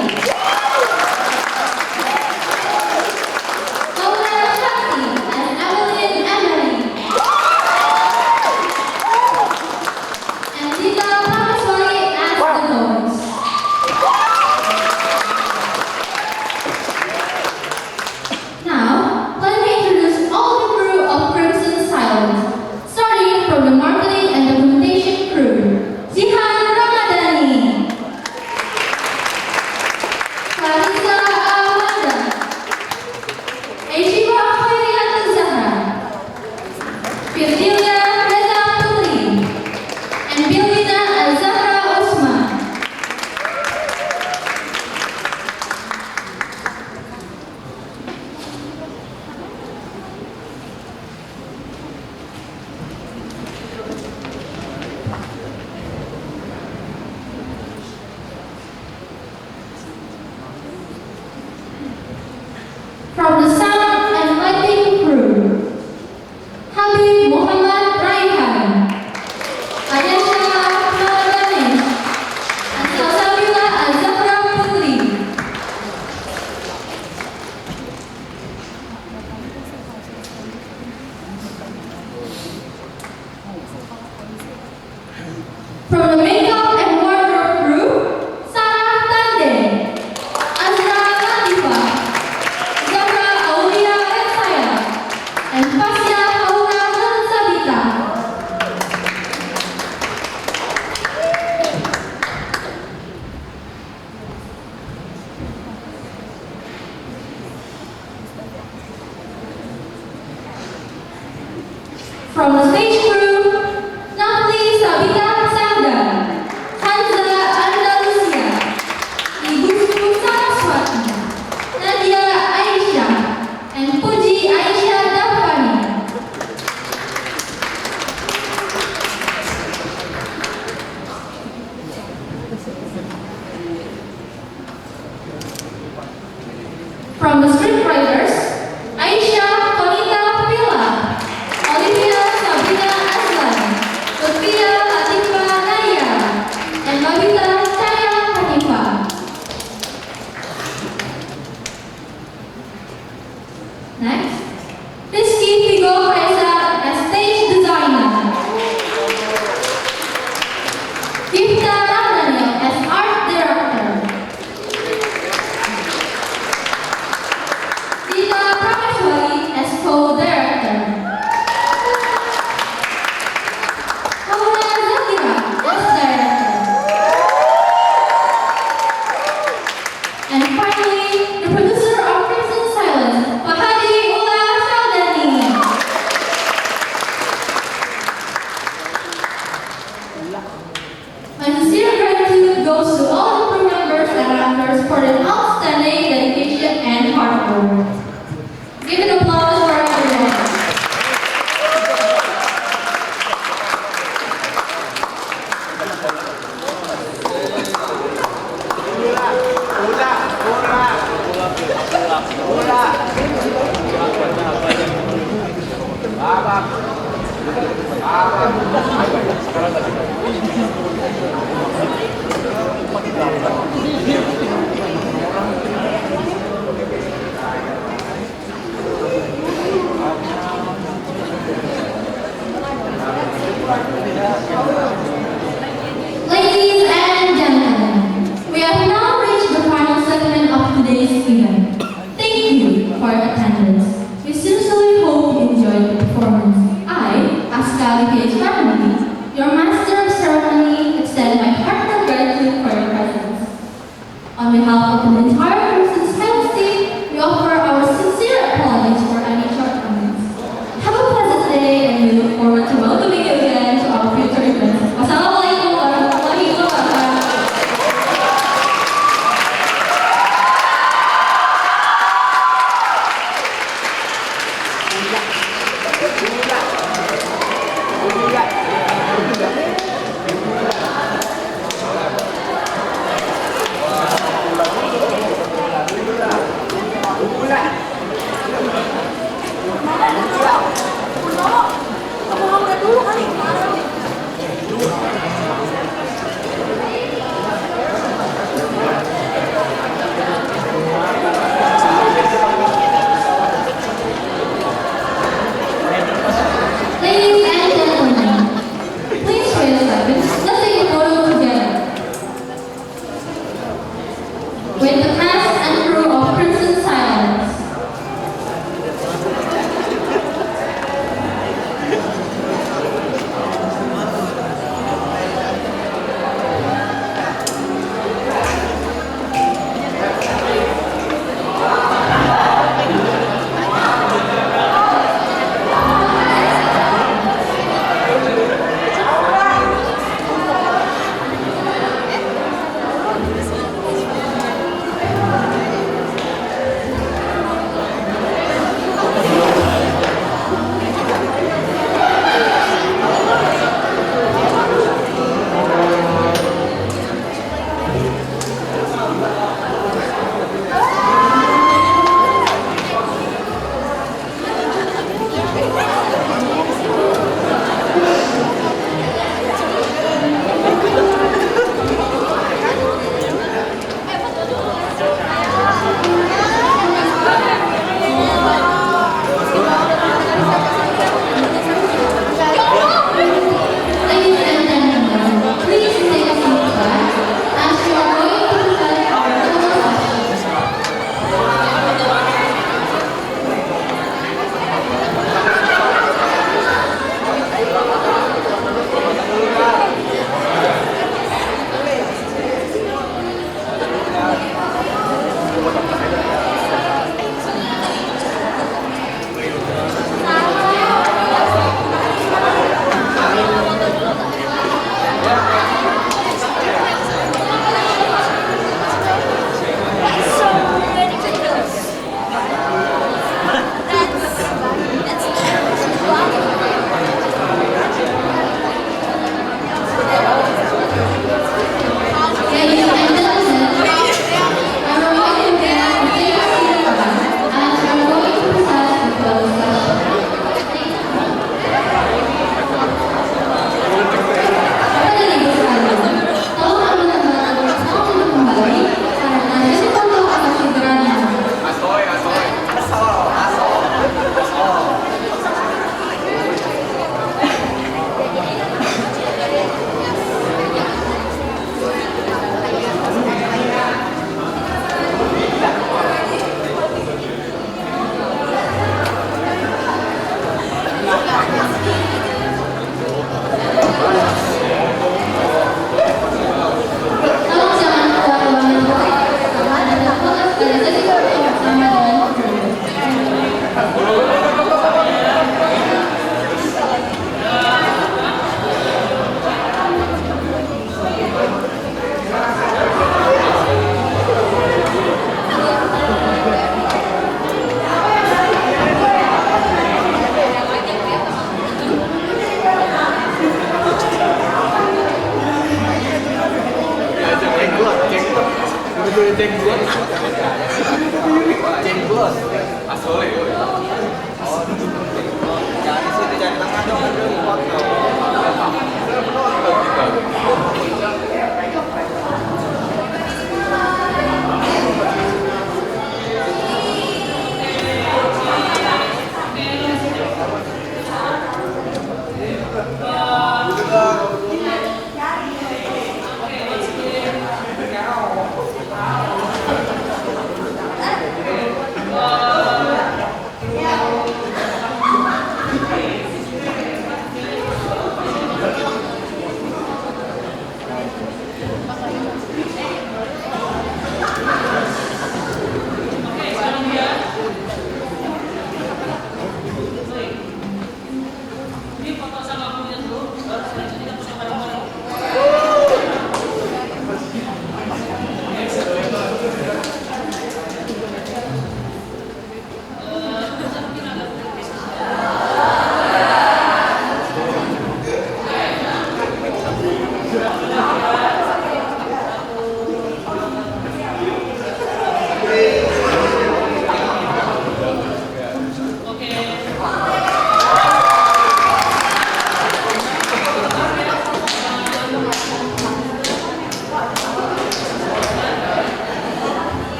Laura Shakti as Evelyn Emery. And Dita Prameswari as the Noise. Now, let me introduce all the crew of Crimson Silence, starting from the marketing and documentation crew. Zihan Ramadhani, Clarissa Amanda, Aishiba Khairiat Zahra, Firdilia Reza Putri, and Bilina Al-Zahra Osman. From the sound and lighting crew, Habib Muhammad Raihan, Ayesha Maradanish, and Salsabila Al-Zahra Putri. From the makeup and wardrobe crew, Sarah Tande, Azra Latifa, Zahra Aulia Esaya, and Fasya Aura Sabita. From the stage crew, Nafli Sabita Sanda, Hanza Andalusia, Igustu Saraswati, Nadia Aisha, and Puji Aisha Dafani. From the scriptwriters, Aisha Konita Pila, Olivia Sabrina Ladies and gentlemen, we have now reached the final segment of today's event. Thank you for your attendance. We sincerely hope you enjoyed the performance. I, as Kali's family, your master of ceremony, extend my heartfelt gratitude for your presence. On behalf of the entire Crimson Science team, we offer our sincere apologies for any shortcomings. Have a pleasant day, and we look forward to welcoming you again to our future events. Wassalamualaikum warahmatullahi wabarakatuh. Kamu udah dulu kali.